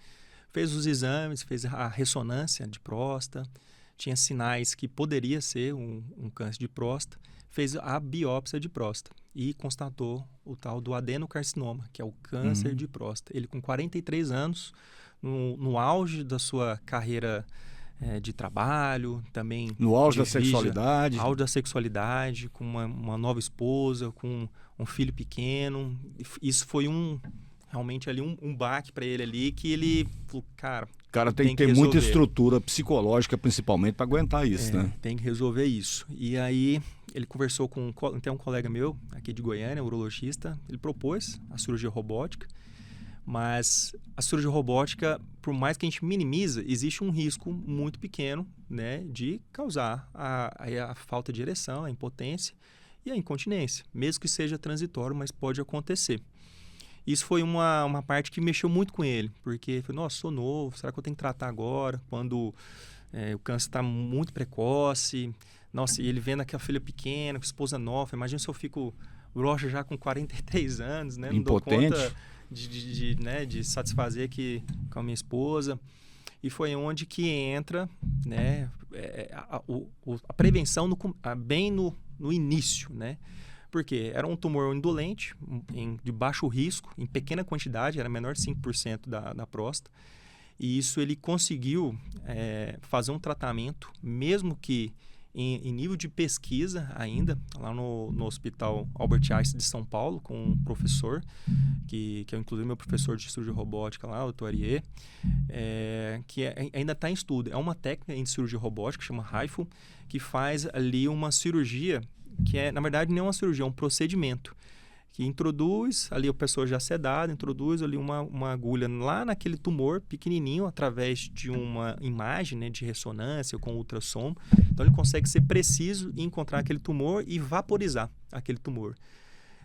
Speaker 2: Fez os exames, fez a ressonância de próstata, tinha sinais que poderia ser um câncer de próstata, fez a biópsia de próstata e constatou o tal do adenocarcinoma, que é o câncer de próstata. Ele com 43 anos, no auge da sua carreira de trabalho, também...
Speaker 1: No auge da sexualidade.
Speaker 2: No auge da sexualidade, com uma nova esposa, com um filho pequeno. Isso foi realmente ali um baque para ele ali, que ele falou, cara...
Speaker 1: O cara tem que ter muita estrutura psicológica, principalmente, para aguentar isso, né?
Speaker 2: Tem que resolver isso. E aí, ele conversou com um colega meu, aqui de Goiânia, urologista. Ele propôs a cirurgia robótica. Mas a cirurgia robótica, por mais que a gente minimiza, existe um risco muito pequeno, né, de causar a falta de ereção, a impotência e a incontinência. Mesmo que seja transitório, mas pode acontecer. Isso foi uma parte que mexeu muito com ele, porque ele falou, nossa, sou novo, será que eu tenho que tratar agora? Quando o câncer está muito precoce, nossa, e ele vendo aquela filha pequena, com a esposa nova, imagina se eu fico broxa já com 43 anos, né?
Speaker 1: Impotente.
Speaker 2: Não dou conta de satisfazer aqui com a minha esposa. E foi onde que entra, né, a prevenção bem no início, né? Porque era um tumor indolente, de baixo risco, em pequena quantidade, era menor de 5% da próstata. E isso ele conseguiu fazer um tratamento, mesmo que em nível de pesquisa ainda, lá no Hospital Albert Einstein de São Paulo, com um professor, que é inclusive meu professor de cirurgia robótica lá, o Dr. Ariê, que ainda está em estudo. É uma técnica em cirurgia robótica, que chama HIFU, que faz ali uma cirurgia que na verdade, não é uma cirurgia, é um procedimento que introduz, ali a pessoa já sedada, introduz ali uma agulha lá naquele tumor pequenininho, através de uma imagem, né, de ressonância com ultrassom. Então, ele consegue ser preciso em encontrar aquele tumor e vaporizar aquele tumor.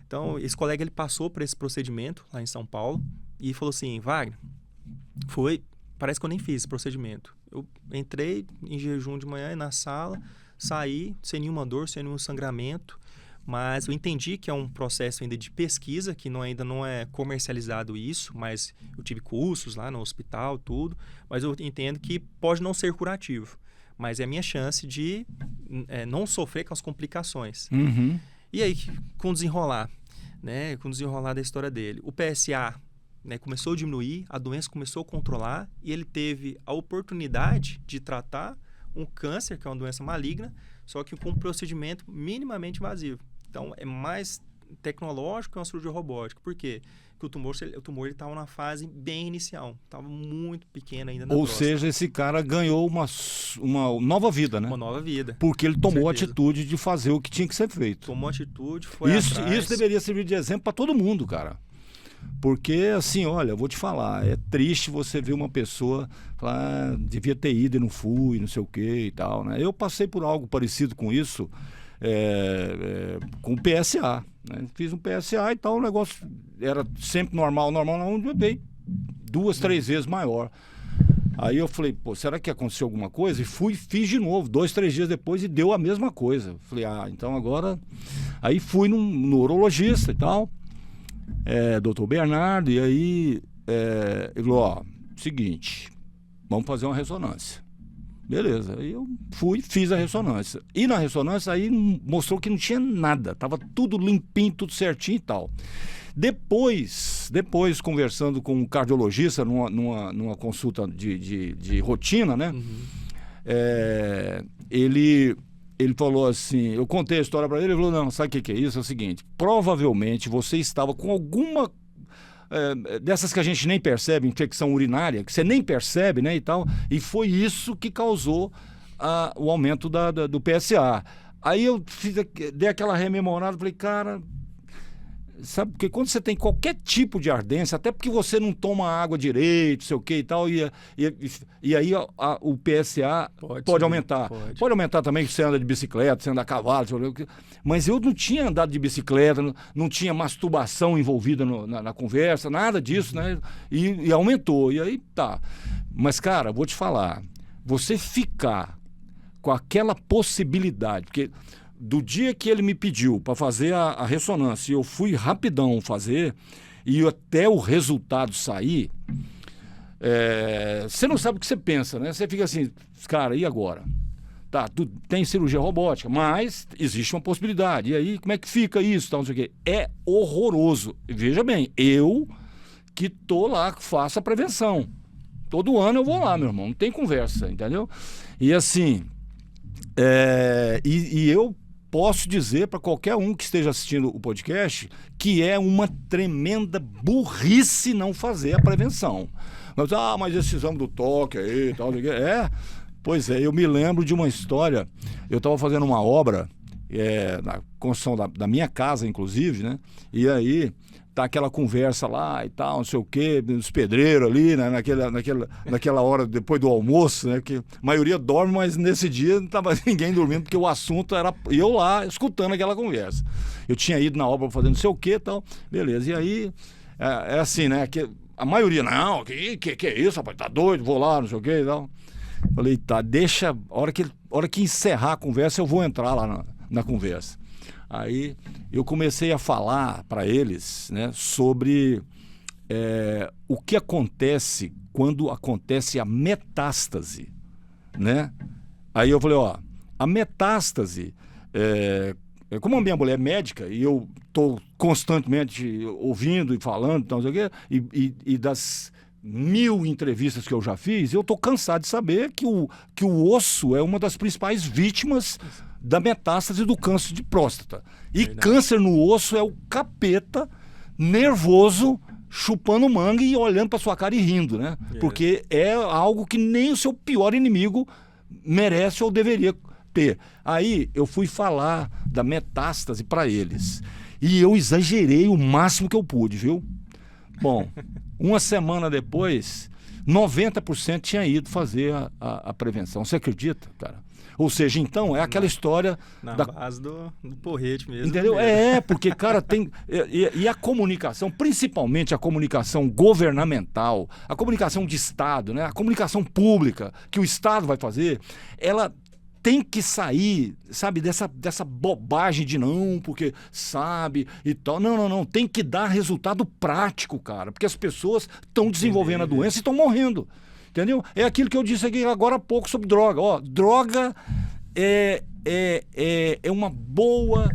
Speaker 2: Então, esse colega ele passou por esse procedimento lá em São Paulo e falou assim, Wagner, parece que eu nem fiz esse procedimento. Eu entrei em jejum de manhã na sala, saí sem nenhuma dor, sem nenhum sangramento, mas eu entendi que é um processo ainda de pesquisa, que ainda não é comercializado isso, mas eu tive cursos lá no hospital, tudo, mas eu entendo que pode não ser curativo, mas é a minha chance de não sofrer com as complicações.
Speaker 1: Uhum.
Speaker 2: E aí, com o desenrolar da história dele, o PSA, né, começou a diminuir, a doença começou a controlar e ele teve a oportunidade de tratar um câncer, que é uma doença maligna, só que com um procedimento minimamente invasivo. Então, é mais tecnológico que uma cirurgia robótica. Por quê? Porque o tumor estava na fase bem inicial, estava muito pequeno ainda na próstata.
Speaker 1: Seja, esse cara ganhou uma nova vida, né?
Speaker 2: Uma nova vida.
Speaker 1: Porque ele tomou a atitude de fazer o que tinha que ser feito.
Speaker 2: Tomou atitude, foi atrás.
Speaker 1: Isso deveria servir de exemplo para todo mundo, cara. Porque, assim, olha, eu vou te falar, é triste você ver uma pessoa falar, devia ter ido e não fui, não sei o que e tal, né? Eu passei por algo parecido com isso, com o PSA, né? Fiz um PSA e tal, o negócio era sempre normal, não, veio 2, 3 vezes maior. Aí eu falei, pô, será que aconteceu alguma coisa? E fiz de novo, 2, 3 dias depois e deu a mesma coisa. Falei, então agora... Aí fui no urologista e tal, doutor Bernardo, e aí ele falou, seguinte, vamos fazer uma ressonância. Beleza, aí eu fiz a ressonância. E na ressonância aí mostrou que não tinha nada, tava tudo limpinho, tudo certinho e tal. Depois conversando com um cardiologista numa consulta de rotina, né?
Speaker 2: Uhum.
Speaker 1: Ele falou assim, eu contei a história para ele falou, não, sabe o que é isso? É o seguinte, provavelmente você estava com alguma dessas que a gente nem percebe, infecção urinária, que você nem percebe, né, e tal, e foi isso que causou o aumento do PSA. Aí eu dei aquela rememorada, falei, cara, sabe? Porque quando você tem qualquer tipo de ardência, até porque você não toma água direito, sei o que e tal, e aí o PSA pode aumentar. Pode aumentar também se você anda de bicicleta, se anda a cavalo, mas eu não tinha andado de bicicleta, não tinha masturbação envolvida na conversa, nada disso, né? E aumentou, e aí tá. Mas, cara, vou te falar, você ficar com aquela possibilidade, porque do dia que ele me pediu para fazer a ressonância, eu fui rapidão fazer, e até o resultado sair, você não sabe o que você pensa, né? Você fica assim, cara, e agora? Tá, tem cirurgia robótica, mas existe uma possibilidade. E aí, como é que fica isso? Tal, não sei o quê. É horroroso. Veja bem, eu que tô lá, faço a prevenção. Todo ano eu vou lá, meu irmão, não tem conversa, entendeu? E assim, e eu posso dizer para qualquer um que esteja assistindo o podcast que é uma tremenda burrice não fazer a prevenção. Mas esse exame do toque aí, tal, pois é, eu me lembro de uma história. Eu estava fazendo uma obra na construção da minha casa, inclusive, né? E aí tá aquela conversa lá e tal, não sei o quê, os pedreiros ali, né? naquela hora depois do almoço, né? Que a maioria dorme, mas nesse dia não tava ninguém dormindo, porque o assunto era eu lá escutando aquela conversa. Eu tinha ido na obra fazendo não sei o quê e tal, beleza. E aí, é assim, né? Que a maioria, não, que é isso, rapaz, tá doido, vou lá, não sei o quê e tal. Falei, tá, deixa, a hora que encerrar a conversa, eu vou entrar lá na conversa. Aí eu comecei a falar para eles, né, sobre o que acontece quando acontece a metástase, né? Aí eu falei, a metástase, como a minha mulher é médica e eu estou constantemente ouvindo e falando, então, não sei o quê, e das 1000 entrevistas que eu já fiz, eu estou cansado de saber que o osso é uma das principais vítimas da metástase do câncer de próstata. E verdade. Câncer no osso é o capeta nervoso chupando manga e olhando para sua cara e rindo, né? Porque é algo que nem o seu pior inimigo merece ou deveria ter. Aí eu fui falar da metástase para eles. E eu exagerei o máximo que eu pude, viu? Bom, uma semana depois, 90% tinha ido fazer a prevenção. Você acredita, cara? Ou seja, então, é aquela história...
Speaker 2: Na base do porrete mesmo.
Speaker 1: Entendeu? Porque, cara, tem... E a comunicação, principalmente a comunicação governamental, a comunicação de Estado, né? A comunicação pública que o Estado vai fazer, ela tem que sair, sabe, dessa bobagem de não, porque sabe e tal. Não. Tem que dar resultado prático, cara, porque as pessoas estão desenvolvendo a doença e estão morrendo. Entendeu? É aquilo que eu disse aqui agora há pouco sobre droga. Droga é uma boa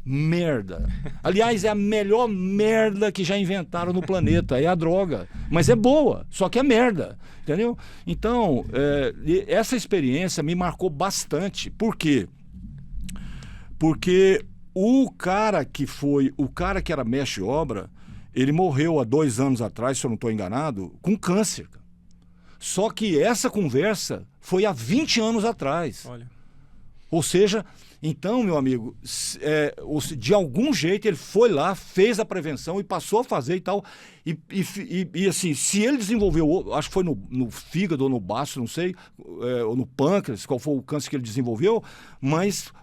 Speaker 1: merda. Aliás, é a melhor merda que já inventaram no planeta. É a droga. Mas é boa, só que é merda. Entendeu? Então, essa experiência me marcou bastante. Por quê? Porque o cara que era mestre de obra, ele morreu há 2 anos atrás, se eu não estou enganado, com câncer. Só que essa conversa foi há 20 anos atrás. Olha. Ou seja, então, meu amigo, de algum jeito ele foi lá, fez a prevenção e passou a fazer e tal. E assim, se ele desenvolveu, acho que foi no fígado ou no baço, não sei, ou no pâncreas, qual foi o câncer que ele desenvolveu, mas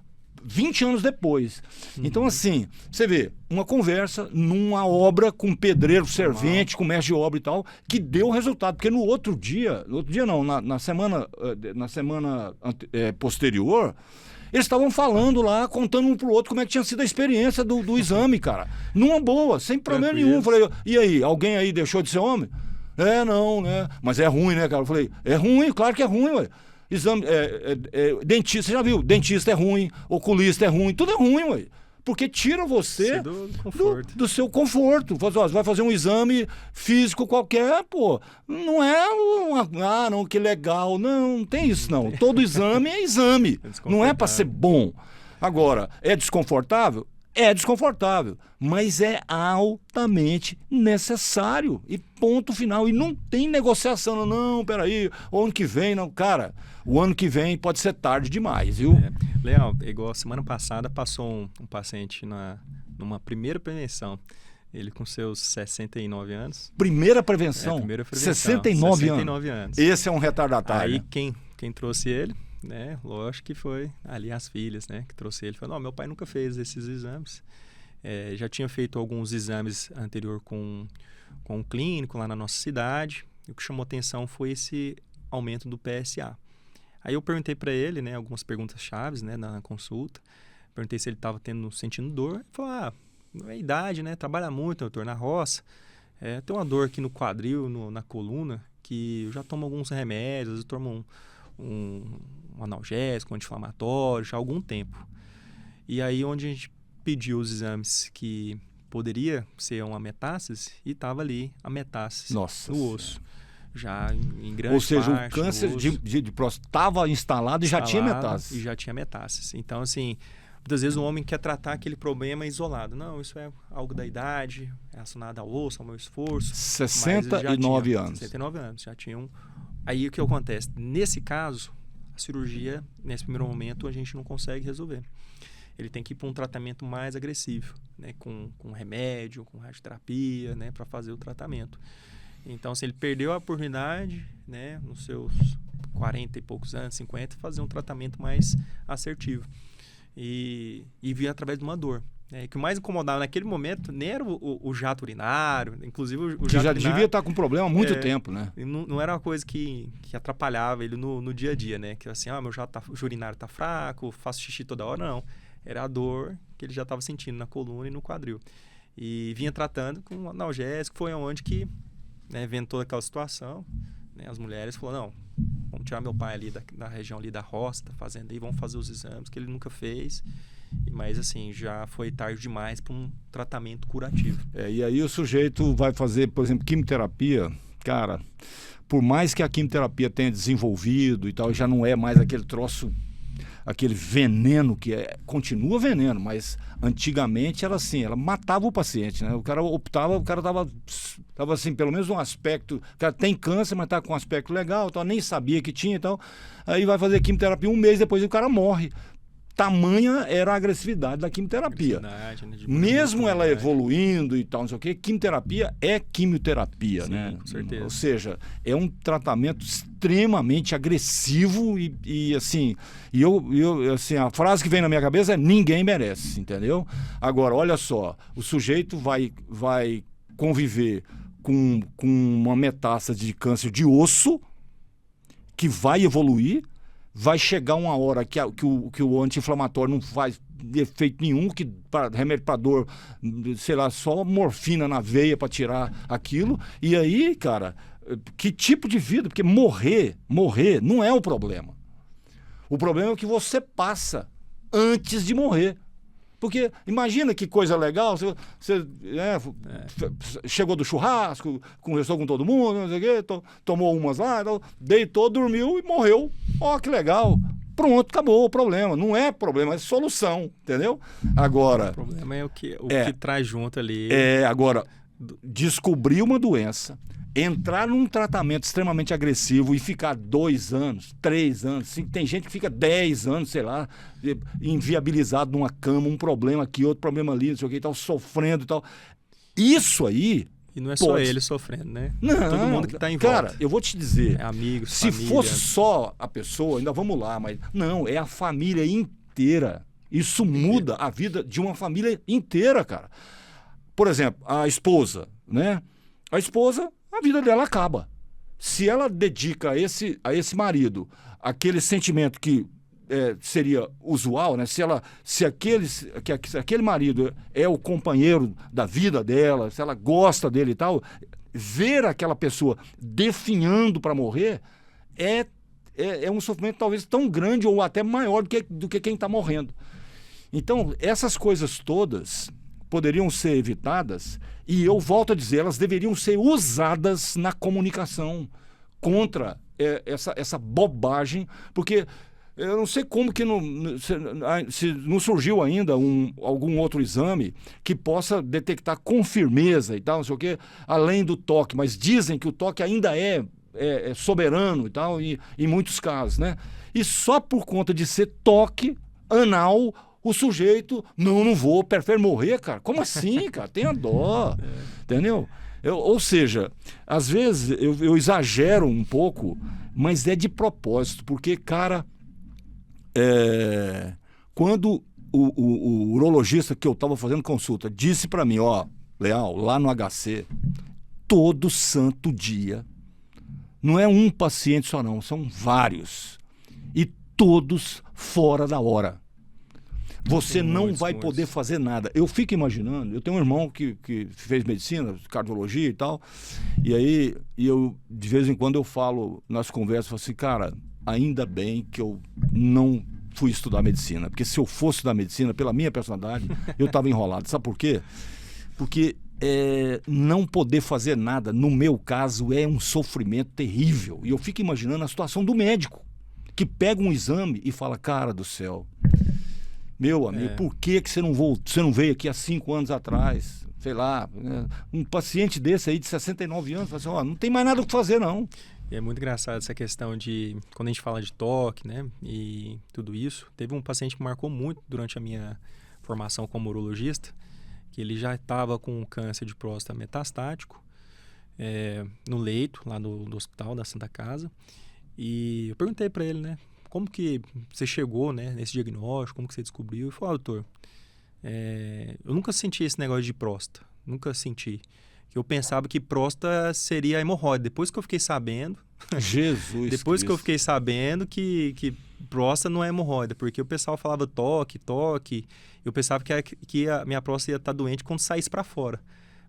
Speaker 1: 20 anos depois. Então, assim, você vê, uma conversa numa obra com pedreiro, servente, com mestre de obra e tal, que deu resultado. Porque no outro dia não, na semana posterior, eles estavam falando lá, contando um pro outro como é que tinha sido a experiência do exame, cara. Numa boa, sem problema nenhum. Falei, e aí, alguém aí deixou de ser homem? Não, né? Mas é ruim, né, cara? Eu falei, é ruim, claro que é ruim, ué. Exame, dentista, você já viu? Dentista é ruim, oculista é ruim, tudo é ruim, ué. Porque tira você do seu conforto. Você vai fazer um exame físico qualquer, pô, não é não, que legal. Não tem isso, não. Todo exame é exame. Não é para ser bom. Agora, é desconfortável? É desconfortável, mas é altamente necessário. E ponto final. E não tem negociação. Não, peraí, o ano que vem, não. Cara, o ano que vem pode ser tarde demais, viu?
Speaker 2: Leal, igual semana passada passou um paciente no numa primeira prevenção. Ele com seus 69 anos.
Speaker 1: Primeira prevenção?
Speaker 2: Primeira prevenção.
Speaker 1: 69 anos. Esse é um retardatário.
Speaker 2: Aí
Speaker 1: né?
Speaker 2: quem trouxe ele, né? Lógico que foi ali as filhas, né? Que trouxe ele. Falou, não, meu pai nunca fez esses exames. Já tinha feito alguns exames anterior com um clínico lá na nossa cidade. E o que chamou atenção foi esse aumento do PSA. Aí eu perguntei para ele, né? Algumas perguntas chaves, né? Na consulta. Perguntei se ele estava sentindo dor. Ele falou, não é idade, né? Trabalha muito, doutor, na roça. Tem uma dor aqui no quadril, na coluna, que eu já tomo alguns remédios, eu tomo um analgésico, um anti-inflamatório, já há algum tempo. E aí, onde a gente pediu os exames que poderia ser uma metástase, e estava ali a metástase no osso. Já em grande parte.
Speaker 1: Ou seja, o câncer de próstata estava instalado e já tinha metástase.
Speaker 2: E já tinha metástase. Então, assim, muitas vezes o homem quer tratar aquele problema isolado. Não, isso é algo da idade, é relacionado ao osso, ao meu esforço.
Speaker 1: 69 anos.
Speaker 2: 69 anos, já tinham. Aí o que acontece? Nesse caso, a cirurgia, nesse primeiro momento, a gente não consegue resolver. Ele tem que ir para um tratamento mais agressivo, né? Com remédio, com radioterapia, né? Para fazer o tratamento. Então, se ele perdeu a oportunidade, né? Nos seus 40 e poucos anos, 50, fazer um tratamento mais assertivo. E vir através de uma dor. O que mais incomodava naquele momento nem era o jato urinário, inclusive o jato
Speaker 1: já
Speaker 2: urinário,
Speaker 1: devia estar com problema há muito tempo, né?
Speaker 2: Não era uma coisa que atrapalhava ele no dia a dia, né? Que assim, meu jato urinário está fraco, faço xixi toda hora, não. Era a dor que ele já estava sentindo na coluna e no quadril. E vinha tratando com analgésico, foi onde que, né, vendo toda aquela situação, né, as mulheres falaram, não, vamos tirar meu pai ali da região ali da roça, da fazenda, e vamos fazer os exames que ele nunca fez. Mas assim, já foi tarde demais para um tratamento curativo.
Speaker 1: E aí o sujeito vai fazer, por exemplo, quimioterapia. Cara, por mais que a quimioterapia tenha desenvolvido e tal, já não é mais aquele troço, aquele veneno continua veneno, mas antigamente era assim, ela matava o paciente, né? O cara optava, o cara tava assim, pelo menos um aspecto, o cara tem câncer, mas tá com um aspecto legal, então nem sabia que tinha, então aí vai fazer quimioterapia, um mês depois o cara morre. Tamanha era a agressividade da quimioterapia.
Speaker 2: Né,
Speaker 1: mesmo ela evoluindo e tal, não sei o quê, quimioterapia é quimioterapia,
Speaker 2: sim,
Speaker 1: né?
Speaker 2: Com certeza.
Speaker 1: Ou seja, é um tratamento extremamente agressivo e assim, assim, a frase que vem na minha cabeça é ninguém merece, entendeu? Agora, olha só, o sujeito vai conviver com uma metástase de câncer de osso que vai evoluir. Vai chegar uma hora que o anti-inflamatório não faz efeito nenhum, que remédio para dor, sei lá, só morfina na veia para tirar aquilo. E aí, cara, que tipo de vida? Porque morrer não é o problema. O problema é o que você passa antes de morrer. Porque imagina que coisa legal, você chegou do churrasco, conversou com todo mundo, não sei o quê, tomou umas lá, deitou, dormiu e morreu. Ó, que legal. Pronto, acabou o problema. Não é problema, é solução, entendeu? Agora...
Speaker 2: O problema é o que traz junto ali.
Speaker 1: Agora, descobrir uma doença, entrar num tratamento extremamente agressivo e ficar 2 anos, 3 anos, tem gente que fica 10 anos, sei lá, inviabilizado numa cama, um problema aqui, outro problema ali, não sei o que, tal, sofrendo e tal. Isso aí...
Speaker 2: E não é só ele sofrendo, né?
Speaker 1: Não,
Speaker 2: todo mundo que está em volta.
Speaker 1: Cara, eu vou te dizer,
Speaker 2: amigos,
Speaker 1: se
Speaker 2: família.
Speaker 1: fosse só a pessoa, ainda vamos lá, mas não, é a família inteira. Isso muda a vida de uma família inteira, cara. Por exemplo, a esposa, né? A esposa... a vida dela acaba. Se ela dedica a esse marido aquele sentimento que seria usual, né? Se aquele marido é o companheiro da vida dela, se ela gosta dele e tal, ver aquela pessoa definhando para morrer é um sofrimento talvez tão grande ou até maior do que quem está morrendo. Então, essas coisas todas poderiam ser evitadas e eu volto a dizer, elas deveriam ser usadas na comunicação contra essa bobagem, porque eu não sei como que se não surgiu ainda algum outro exame que possa detectar com firmeza e tal, não sei o quê, além do toque, mas dizem que o toque ainda é soberano e tal, em muitos casos, né? E só por conta de ser toque anal, O sujeito, não vou, prefere morrer, cara. Como assim, cara? Tenha dó, entendeu? Ou seja, às vezes eu exagero um pouco, mas é de propósito, porque, cara, quando o urologista que eu estava fazendo consulta disse para mim, ó, Leal, lá no HC, todo santo dia, não é um paciente só não, são vários, e todos fora da hora. Você não vai poder fazer nada. Eu fico imaginando, eu tenho um irmão que fez medicina, cardiologia e tal, e aí eu, de vez em quando eu falo nas conversas, falo assim, cara, ainda bem que eu não fui estudar medicina, porque se eu fosse estudar medicina, pela minha personalidade, eu estava enrolado. Sabe por quê? Porque não poder fazer nada, no meu caso, é um sofrimento terrível. E eu fico imaginando a situação do médico, que pega um exame e fala, cara do céu, meu amigo, por que você não veio aqui há 5 anos atrás? Sei lá, um paciente desse aí de 69 anos, fala assim, ó, não tem mais nada o que fazer, não.
Speaker 2: E é muito engraçado essa questão de, quando a gente fala de toque, né, e tudo isso, teve um paciente que marcou muito durante a minha formação como urologista, que ele já estava com câncer de próstata metastático, no leito, lá no hospital da Santa Casa, e eu perguntei para ele, né, como que você chegou, né, nesse diagnóstico, como que você descobriu? Ele falou, doutor, eu nunca senti esse negócio de próstata, nunca senti. Eu pensava que próstata seria hemorroida. Depois que eu fiquei sabendo...
Speaker 1: Jesus
Speaker 2: Depois
Speaker 1: Cristo.
Speaker 2: que eu fiquei sabendo que próstata não é hemorroida, porque o pessoal falava toque, eu pensava que a minha próstata ia estar doente quando saísse para fora.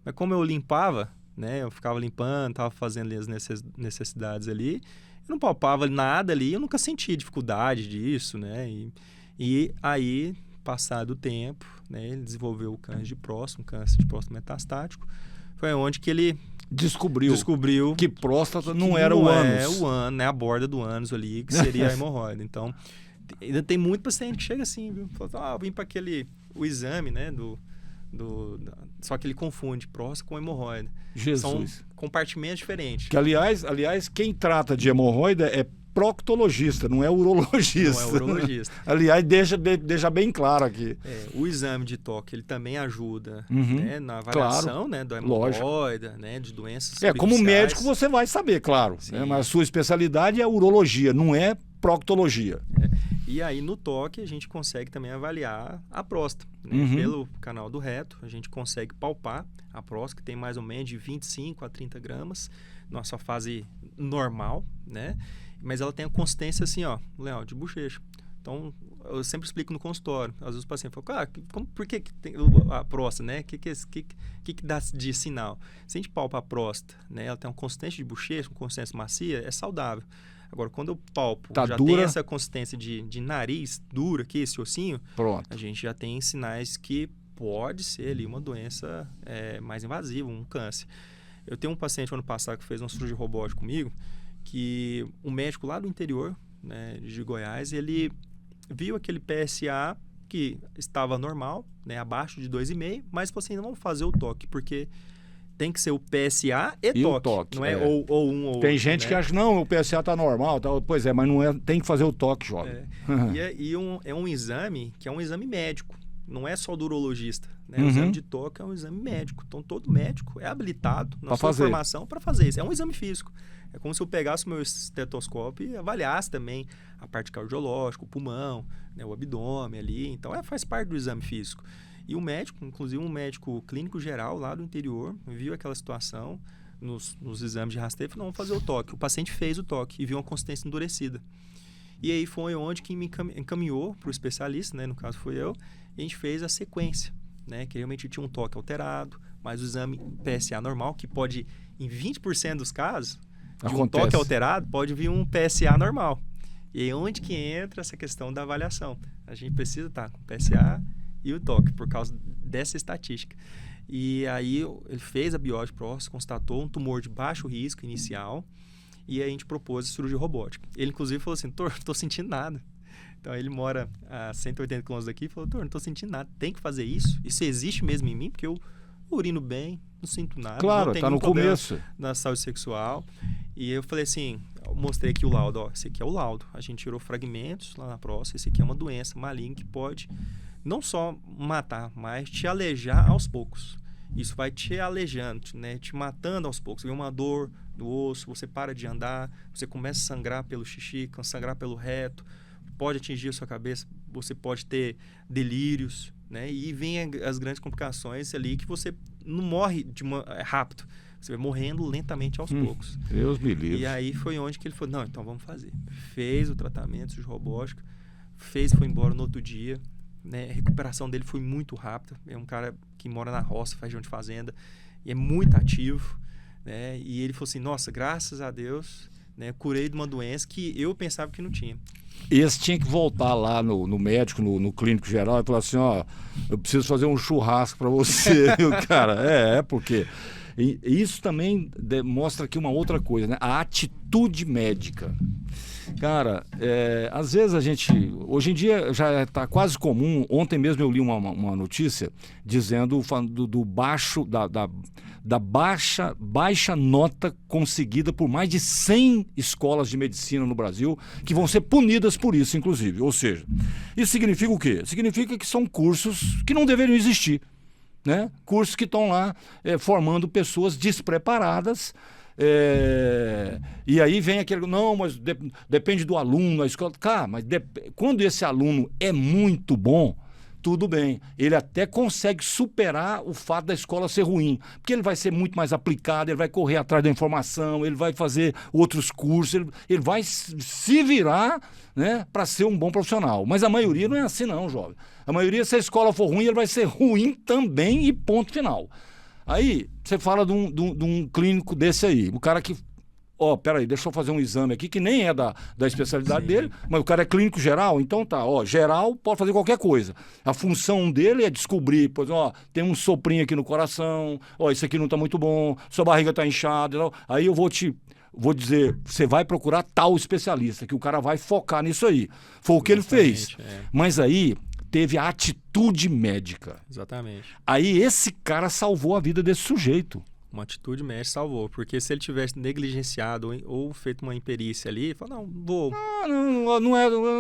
Speaker 2: Mas como eu limpava, né, eu ficava limpando, estava fazendo as necessidades ali, eu não palpava nada ali, eu nunca senti dificuldade disso, né? E aí, passado o tempo, né, ele desenvolveu o câncer de próstata, um câncer de próstata metastático. Foi onde que ele descobriu
Speaker 1: que próstata não era o ânus.
Speaker 2: É o ânus, né? A borda do ânus ali, que seria a hemorroida. Então, ainda tem muito paciente que chega assim, viu? Fala, vim para o exame, né? Só que ele confunde próstata com hemorroida.
Speaker 1: Jesus.
Speaker 2: São compartimentos diferentes.
Speaker 1: Que, aliás, quem trata de hemorroida é proctologista, não é urologista.
Speaker 2: Não é urologista.
Speaker 1: Aliás, deixa bem claro aqui.
Speaker 2: O exame de toque, ele também ajuda, né, na avaliação, né, da hemorroida, né, de doenças
Speaker 1: como médico você vai saber, claro. Né, mas a sua especialidade é urologia, não é proctologia.
Speaker 2: E aí, no toque, a gente consegue também avaliar a próstata. Né? Pelo canal do reto, a gente consegue palpar a próstata, que tem mais ou menos de 25 a 30 gramas, nossa fase normal, né? Mas ela tem a consistência assim, ó, Leal, de bochecha. Então, eu sempre explico no consultório. Às vezes o paciente fala, cara, por que tem a próstata, né? O que dá de sinal? Se a gente palpa a próstata, né? Ela tem uma consistência de bochecha, uma consistência macia, é saudável. Agora, quando eu palpo, já
Speaker 1: dura.
Speaker 2: tem essa consistência de nariz dura aqui, esse ossinho,
Speaker 1: pronto.
Speaker 2: A gente já tem sinais que pode ser ali uma doença mais invasiva, um câncer. Eu tenho um paciente ano passado que fez uma cirurgia robótica comigo, que um médico lá do interior, né, de Goiás, ele viu aquele PSA que estava normal, né, abaixo de 2,5, mas falou assim, não vamos fazer o toque, porque tem que ser o PSA e toque,
Speaker 1: o toque,
Speaker 2: não é ou um ou outro.
Speaker 1: Tem gente, né, que acha, não, o PSA está normal, tá? Pois é, mas não é, tem que fazer o toque, jovem.
Speaker 2: É um exame que é um exame médico, não é só do urologista. Né? O exame de toque é um exame médico. Então, todo médico é habilitado na sua formação para fazer isso. É um exame físico. É como se eu pegasse o meu estetoscópio e avaliasse também a parte cardiológica, o pulmão, né, o abdômen ali. Então, faz parte do exame físico. E o médico, inclusive um médico clínico geral lá do interior, viu aquela situação nos exames de rastreio e falou, vamos fazer o toque. O paciente fez o toque e viu uma consistência endurecida. E aí foi onde que me encaminhou para o especialista, né, no caso foi eu, e a gente fez a sequência, né, que realmente tinha um toque alterado, mas o exame PSA normal, que pode, em 20% dos casos, de um toque alterado, pode vir um PSA normal. E aí onde que entra essa questão da avaliação? A gente precisa estar com o PSA e o toque, por causa dessa estatística. E aí ele fez a biópsia de próstata, constatou um tumor de baixo risco inicial, e aí a gente propôs a cirurgia robótica. Ele, inclusive, falou assim, doutor, não estou sentindo nada. Então, ele mora a 180 km daqui e falou, doutor, não estou sentindo nada, tem que fazer isso? Isso existe mesmo em mim? Porque eu urino bem, não sinto nada.
Speaker 1: Claro,
Speaker 2: não tenho
Speaker 1: tá no começo.
Speaker 2: Na saúde sexual. E eu falei assim, eu mostrei aqui o laudo, ó, esse aqui é o laudo. A gente tirou fragmentos lá na próstata, esse aqui é uma doença maligna que pode não só matar, mas te alejar aos poucos. Isso vai te alejando, né? Te matando aos poucos. Vem uma dor no osso, você para de andar, você começa a sangrar pelo xixi, sangrar pelo reto, pode atingir a sua cabeça, você pode ter delírios, né? E vem as grandes complicações ali que você não morre rápido. Você vai morrendo lentamente aos poucos.
Speaker 1: Deus me livre.
Speaker 2: E aí foi onde que ele falou, não, então vamos fazer. Fez o tratamento de robótica, fez e foi embora no outro dia. Né? A recuperação dele foi muito rápida. É um cara que mora na roça, faz de fazenda, e é muito ativo. Né? E ele falou assim, nossa, graças a Deus, né, curei de uma doença que eu pensava que não tinha.
Speaker 1: Esse tinha que voltar lá no médico, no clínico geral, e falar assim, ó, eu preciso fazer um churrasco para você. O cara, porque... E isso também mostra aqui uma outra coisa, né? A atitude médica. Cara, às vezes hoje em dia já está quase comum. Ontem mesmo eu li uma notícia dizendo da baixa nota conseguida por mais de 100 escolas de medicina no Brasil, que vão ser punidas por isso, inclusive. Ou seja, isso significa o quê? Significa que são cursos que não deveriam existir. Né? Cursos que estão lá formando pessoas despreparadas, e aí vem aquele, não, mas depende do aluno, a escola. Cara, mas quando esse aluno é muito bom, tudo bem, ele até consegue superar o fato da escola ser ruim, porque ele vai ser muito mais aplicado, ele vai correr atrás da informação, ele vai fazer outros cursos, ele vai se virar, né, para ser um bom profissional. Mas a maioria não é assim não, jovem. A maioria, se a escola for ruim, ele vai ser ruim também e ponto final. Aí você fala de um clínico desse aí, o cara que... peraí, deixa eu fazer um exame aqui, que nem é da especialidade dele, mas o cara é clínico geral, então tá, geral pode fazer qualquer coisa. A função dele é descobrir, pois, tem um soprinho aqui no coração, isso aqui não tá muito bom, sua barriga tá inchada, aí eu vou dizer, você vai procurar tal especialista, que o cara vai focar nisso aí. Foi o que ele fez. Mas aí teve a atitude médica.
Speaker 2: Exatamente.
Speaker 1: Aí esse cara salvou a vida desse sujeito.
Speaker 2: Uma atitude médica salvou, porque se ele tivesse negligenciado ou feito uma imperícia ali, ele falou, não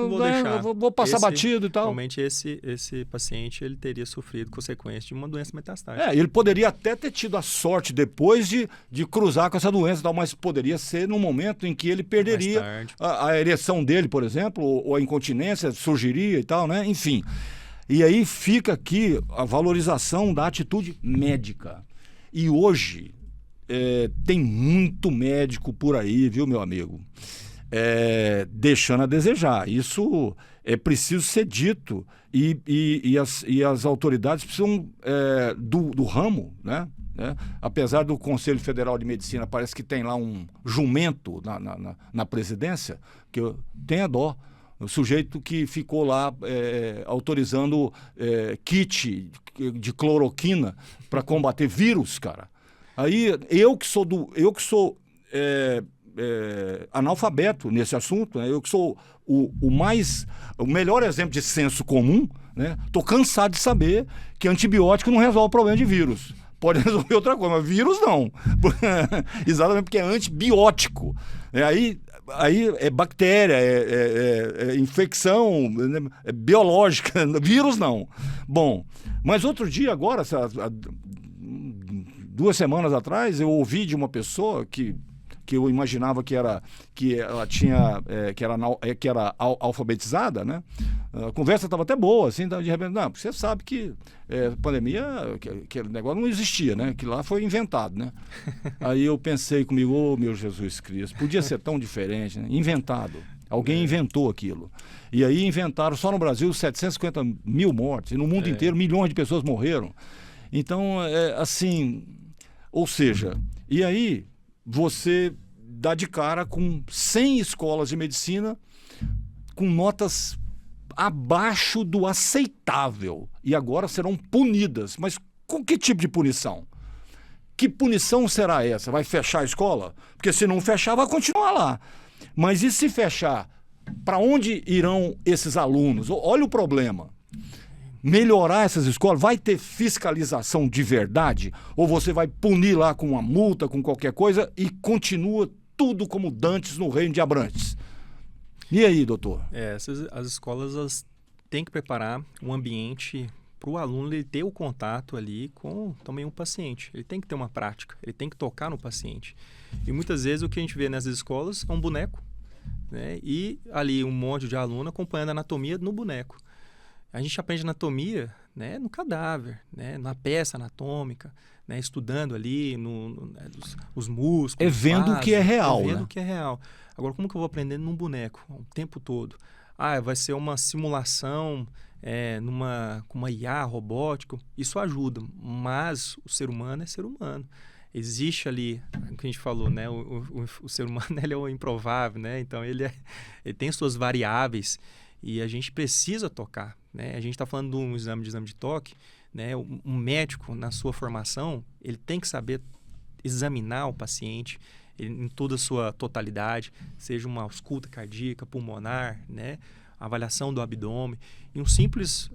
Speaker 2: vou deixar.
Speaker 1: Vou passar batido e tal.
Speaker 2: Realmente esse paciente ele teria sofrido consequências de uma doença metastática.
Speaker 1: Ele poderia até ter tido a sorte depois de cruzar com essa doença, mas poderia ser no momento em que ele perderia a ereção dele, por exemplo, ou a incontinência surgiria e tal, né? Enfim. E aí fica aqui a valorização da atitude médica. E hoje tem muito médico por aí, viu, meu amigo? Deixando a desejar. Isso é preciso ser dito. E as autoridades precisam do ramo, né? Apesar do Conselho Federal de Medicina, parece que tem lá um jumento na presidência, que tenha dó. O sujeito que ficou lá autorizando kit de cloroquina para combater vírus, cara. Aí eu que sou analfabeto nesse assunto, né? Eu que sou o melhor exemplo de senso comum, né? Tô cansado de saber que antibiótico não resolve o problema de vírus. Pode resolver outra coisa, mas vírus não. Exatamente porque é antibiótico. Aí é bactéria, é infecção biológica, vírus não. Bom, mas outro dia agora, 2 semanas atrás, eu ouvi de uma pessoa que eu imaginava que ela tinha que era alfabetizada, né? A conversa estava até boa, assim, de repente, não, você sabe que pandemia, aquele negócio não existia, né? Que lá foi inventado, né? Aí eu pensei comigo, meu Jesus Cristo, podia ser tão diferente, né? Inventado. Alguém inventou aquilo. E aí inventaram só no Brasil 750 mil mortes, e no mundo inteiro milhões de pessoas morreram. Então, assim, ou seja, e aí você dá de cara com 100 escolas de medicina com notas abaixo do aceitável e agora serão punidas. Mas com que tipo de punição? Que punição será essa? Vai fechar a escola? Porque se não fechar, vai continuar lá. Mas e se fechar? Para onde irão esses alunos? Olha o problema. Melhorar essas escolas, vai ter fiscalização de verdade? Ou você vai punir lá com uma multa, com qualquer coisa e continua tudo como dantes no reino de Abrantes? E aí, doutor?
Speaker 2: As escolas tem que preparar um ambiente para o aluno ele ter o contato ali com também um paciente. Ele tem que ter uma prática, ele tem que tocar no paciente. E muitas vezes o que a gente vê nas escolas é um boneco, né? E ali um monte de aluno acompanhando a anatomia no boneco. A gente aprende anatomia, né, no cadáver, né, na peça anatômica, né, estudando ali os músculos.
Speaker 1: É vendo o que é real,
Speaker 2: é vendo
Speaker 1: né?
Speaker 2: o que é real. Agora, como que eu vou aprender num boneco o tempo todo? Vai ser uma simulação com uma IA robótica. Isso ajuda, mas o ser humano é ser humano. Existe ali, o que a gente falou, né? O ser humano ele é o improvável, né? Então, ele tem suas variáveis e a gente precisa tocar, né? A gente está falando de um exame de toque, né? Um médico, na sua formação, ele tem que saber examinar o paciente em toda a sua totalidade, seja uma ausculta cardíaca, pulmonar, né? Avaliação do abdômen. E um simples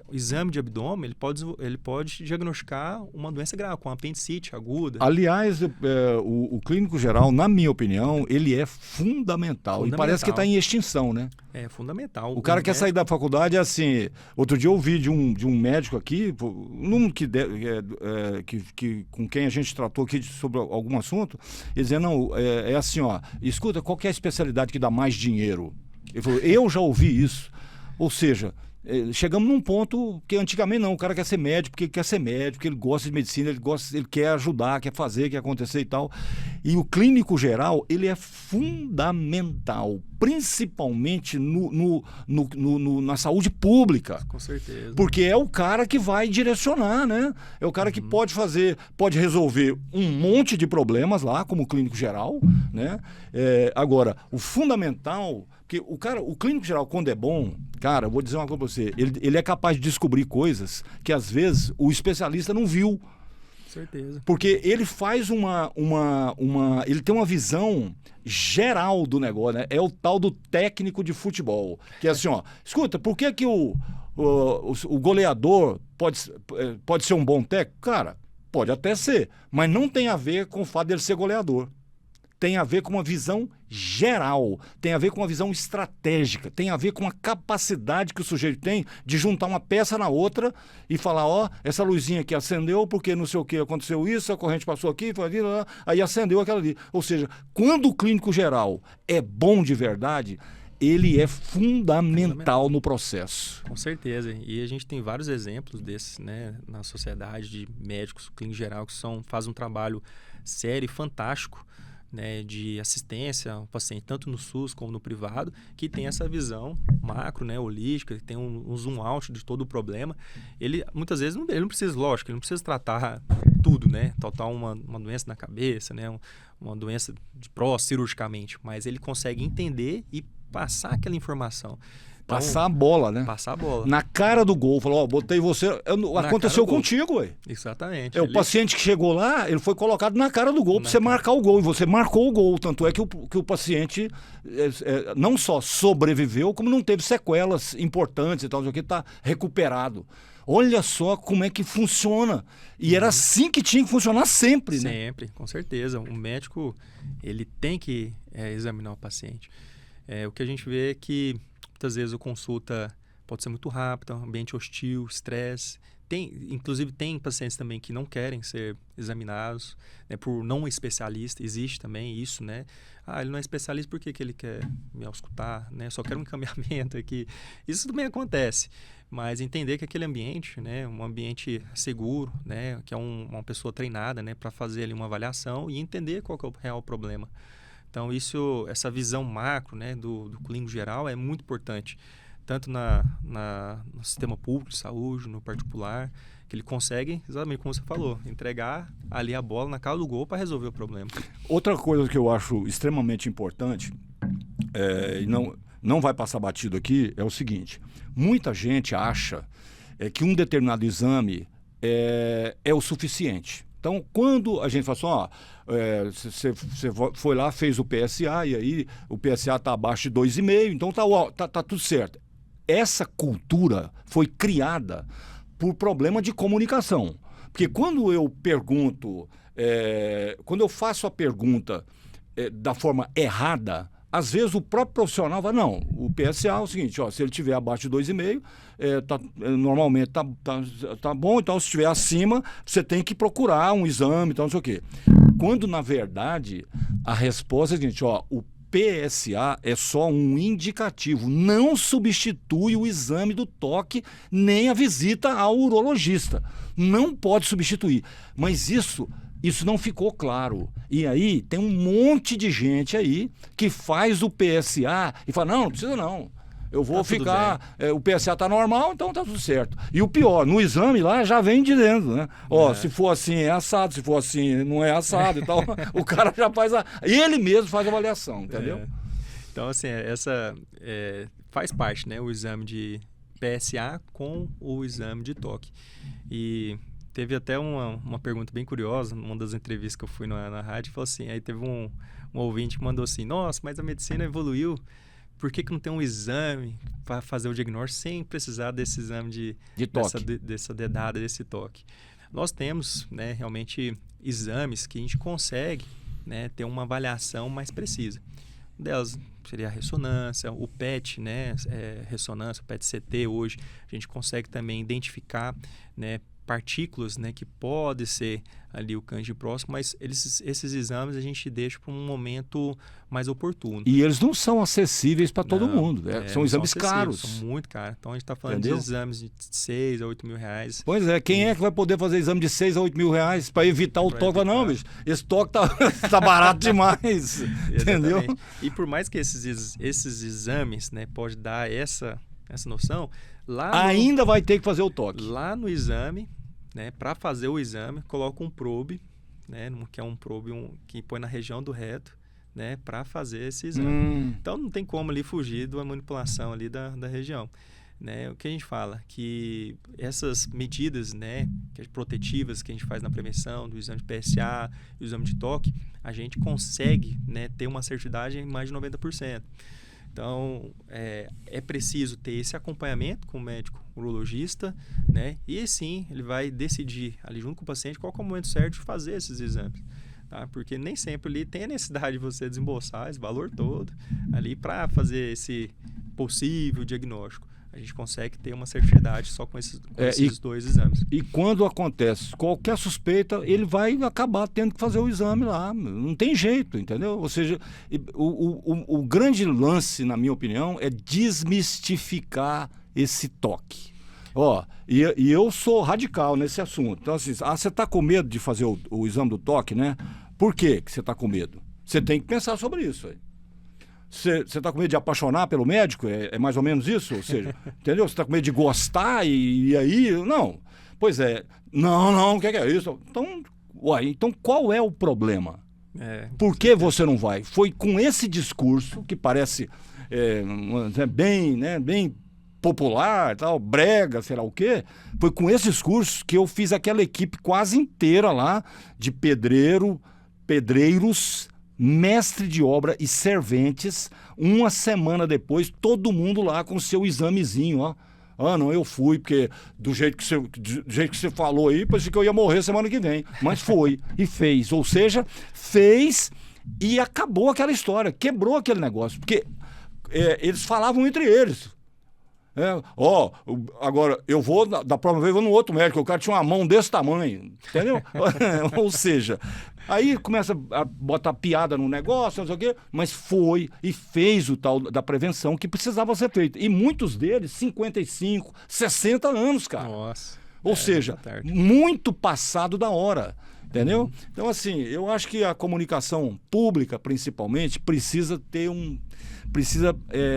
Speaker 2: exame de abdômen, ele pode diagnosticar uma doença grave, com apendicite aguda.
Speaker 1: Aliás, o clínico geral, na minha opinião, ele é fundamental. E parece que está em extinção, né?
Speaker 2: É fundamental.
Speaker 1: O cara quer sair da faculdade, assim... Outro dia eu ouvi de um médico aqui, com quem a gente tratou aqui sobre algum assunto, ele dizia, não, é assim, ó, escuta, qual que é a especialidade que dá mais dinheiro? Ele falou, eu já ouvi isso. Ou seja, chegamos num ponto que antigamente não, o cara quer ser médico porque ele quer ser médico, porque ele gosta de medicina, ele quer ajudar, quer fazer, quer acontecer e tal. E o clínico geral, ele é fundamental, principalmente na saúde pública.
Speaker 2: Com certeza.
Speaker 1: Porque é o cara que vai direcionar, né? É o cara que pode resolver um monte de problemas lá, como clínico geral, né? Agora, o fundamental... Porque o clínico geral, quando é bom, cara, eu vou dizer uma coisa pra você, ele é capaz de descobrir coisas que, às vezes, o especialista não viu.
Speaker 2: Certeza.
Speaker 1: Porque ele faz ele tem uma visão geral do negócio, né? É o tal do técnico de futebol. Que é assim, ó, escuta, por que o goleador pode ser um bom técnico? Cara, pode até ser, mas não tem a ver com o fato dele ser goleador. Tem a ver com uma visão geral, tem a ver com uma visão estratégica, tem a ver com a capacidade que o sujeito tem de juntar uma peça na outra e falar, ó, essa luzinha aqui acendeu porque não sei o que aconteceu isso, a corrente passou aqui, aí acendeu aquela ali. Ou seja, quando o clínico geral é bom de verdade, ele é fundamental no processo.
Speaker 2: Com certeza. E a gente tem vários exemplos desses, né, na sociedade de médicos, clínico geral, que fazem um trabalho sério e fantástico, né, de assistência ao paciente, tanto no SUS como no privado, que tem essa visão macro, né, holística, que tem um zoom out de todo o problema. Ele, muitas vezes, ele não precisa, lógico, ele não precisa tratar tudo, né, tratar uma doença na cabeça, né, uma doença de próstata cirurgicamente, mas ele consegue entender e passar aquela informação. Então,
Speaker 1: passar a bola, né?
Speaker 2: Passar a bola.
Speaker 1: Na cara do gol. Falou, ó, botei você... Aconteceu contigo, ué.
Speaker 2: Exatamente.
Speaker 1: O paciente que chegou lá, ele foi colocado na cara do gol para você marcar o gol. E você marcou o gol. Tanto é que o paciente não só sobreviveu, como não teve sequelas importantes e tal, que está recuperado. Olha só como é que funciona. E era assim que tinha que funcionar sempre, né?
Speaker 2: Sempre, com certeza. O médico, ele tem que examinar o paciente. O que a gente vê é que muitas vezes a consulta pode ser muito rápida, ambiente hostil, estresse. Inclusive, tem pacientes também que não querem ser examinados, né, por não especialista. Existe também isso, né? Ele não é especialista, por que ele quer me auscultar? Né? Só quero um encaminhamento aqui. Isso também acontece. Mas entender que aquele ambiente, né, um ambiente seguro, né, que é uma pessoa treinada, né, para fazer ali uma avaliação e entender qual que é o real problema. Então, essa visão macro, né, do clínico geral é muito importante, tanto no sistema público de saúde, no particular, que ele consegue, exatamente como você falou, entregar ali a bola na cara do gol para resolver o problema.
Speaker 1: Outra coisa que eu acho extremamente importante, e não vai passar batido aqui, é o seguinte, muita gente acha que um determinado exame é o suficiente. Então, quando a gente fala assim, você foi lá, fez o PSA, e aí o PSA está abaixo de 2,5, então tá tudo certo. Essa cultura foi criada por problema de comunicação. Porque quando eu pergunto, quando eu faço a pergunta da forma errada, às vezes o próprio profissional vai, não, o PSA é o seguinte, ó, se ele estiver abaixo de 2,5, normalmente tá bom, então se estiver acima, você tem que procurar um exame, então não sei o quê. Quando, na verdade, a resposta é a seguinte, ó, o PSA é só um indicativo, não substitui o exame do toque nem a visita ao urologista. Não pode substituir. Mas isso não ficou claro. E aí tem um monte de gente aí que faz o PSA e fala, não precisa não. Eu vou ficar, o PSA está normal, então está tudo certo. E o pior, no exame lá já vem dizendo, né? Ó, se for assim é assado, se for assim não é assado e tal. O cara já faz ele mesmo faz a avaliação, entendeu?
Speaker 2: Então, assim, essa faz parte, né? O exame de PSA com o exame de toque. E teve até uma pergunta bem curiosa, numa das entrevistas que eu fui na rádio, falou assim, aí teve um ouvinte que mandou assim, nossa, mas a medicina evoluiu, por que não tem um exame para fazer o diagnóstico sem precisar desse exame de toque, dessa dedada, desse toque? Nós temos, né, realmente exames que a gente consegue, né, ter uma avaliação mais precisa. Um delas seria a ressonância, o PET, né, ressonância, o PET-CT hoje, a gente consegue também identificar, né, partículas, né, que pode ser ali o câncer próximo, mas esses exames a gente deixa para um momento mais oportuno.
Speaker 1: E eles não são acessíveis para todo mundo, são exames caros.
Speaker 2: São muito caros. Então a gente está falando de exames de 6 a 8 mil reais.
Speaker 1: Pois é, quem é que vai poder fazer exame de 6 a 8 mil reais para evitar o toque? Não, bicho, esse toque tá barato demais, entendeu?
Speaker 2: E por mais que esses exames, né, pode dar essa noção,
Speaker 1: ainda vai ter que fazer o toque.
Speaker 2: Lá no exame, né, para fazer o exame, coloca um probe, né, que é um probe que põe na região do reto, né, para fazer esse exame. Então não tem como ali fugir da manipulação ali da região. Né? O que a gente fala? Que essas medidas, né, protetivas que a gente faz na prevenção, do exame de PSA, do exame de toque, a gente consegue, né, ter uma assertividade em mais de 90%. Então, é preciso ter esse acompanhamento com o médico urologista, né? E sim, ele vai decidir ali junto com o paciente qual é o momento certo de fazer esses exames. Tá? Porque nem sempre ali tem a necessidade de você desembolsar esse valor todo ali para fazer esse possível diagnóstico. A gente consegue ter uma assertividade só com esses dois exames.
Speaker 1: E quando acontece qualquer suspeita, ele vai acabar tendo que fazer o exame lá. Não tem jeito, entendeu? Ou seja, o grande lance, na minha opinião, é desmistificar esse toque. E eu sou radical nesse assunto. Então, assim, você está com medo de fazer o exame do toque, né? Por que você está com medo? Você tem que pensar sobre isso aí. Você está com medo de apaixonar pelo médico? É mais ou menos isso? Ou seja, entendeu? Você está com medo de gostar e aí... Não. Pois é. Não, o que é isso? Então qual é o problema? Por que você não vai? Foi com esse discurso, que parece bem popular, tal, brega, sei lá o quê, foi com esse discurso que eu fiz aquela equipe quase inteira lá de pedreiros, mestre de obra e serventes, uma semana depois, todo mundo lá com o seu examezinho, ó. Não, eu fui, porque do jeito que você falou aí, parecia que eu ia morrer semana que vem. Mas foi e fez. Ou seja, fez e acabou aquela história, quebrou aquele negócio. Porque eles falavam entre eles. Agora eu vou, da próxima vez eu vou no outro médico, o cara tinha uma mão desse tamanho, entendeu? Ou seja, aí começa a botar piada no negócio, não sei o quê, mas foi e fez o tal da prevenção que precisava ser feito. E muitos deles, 55, 60 anos, cara.
Speaker 2: Nossa.
Speaker 1: Ou seja, muito passado da hora. Entendeu? Então, assim, eu acho que a comunicação pública, principalmente, precisa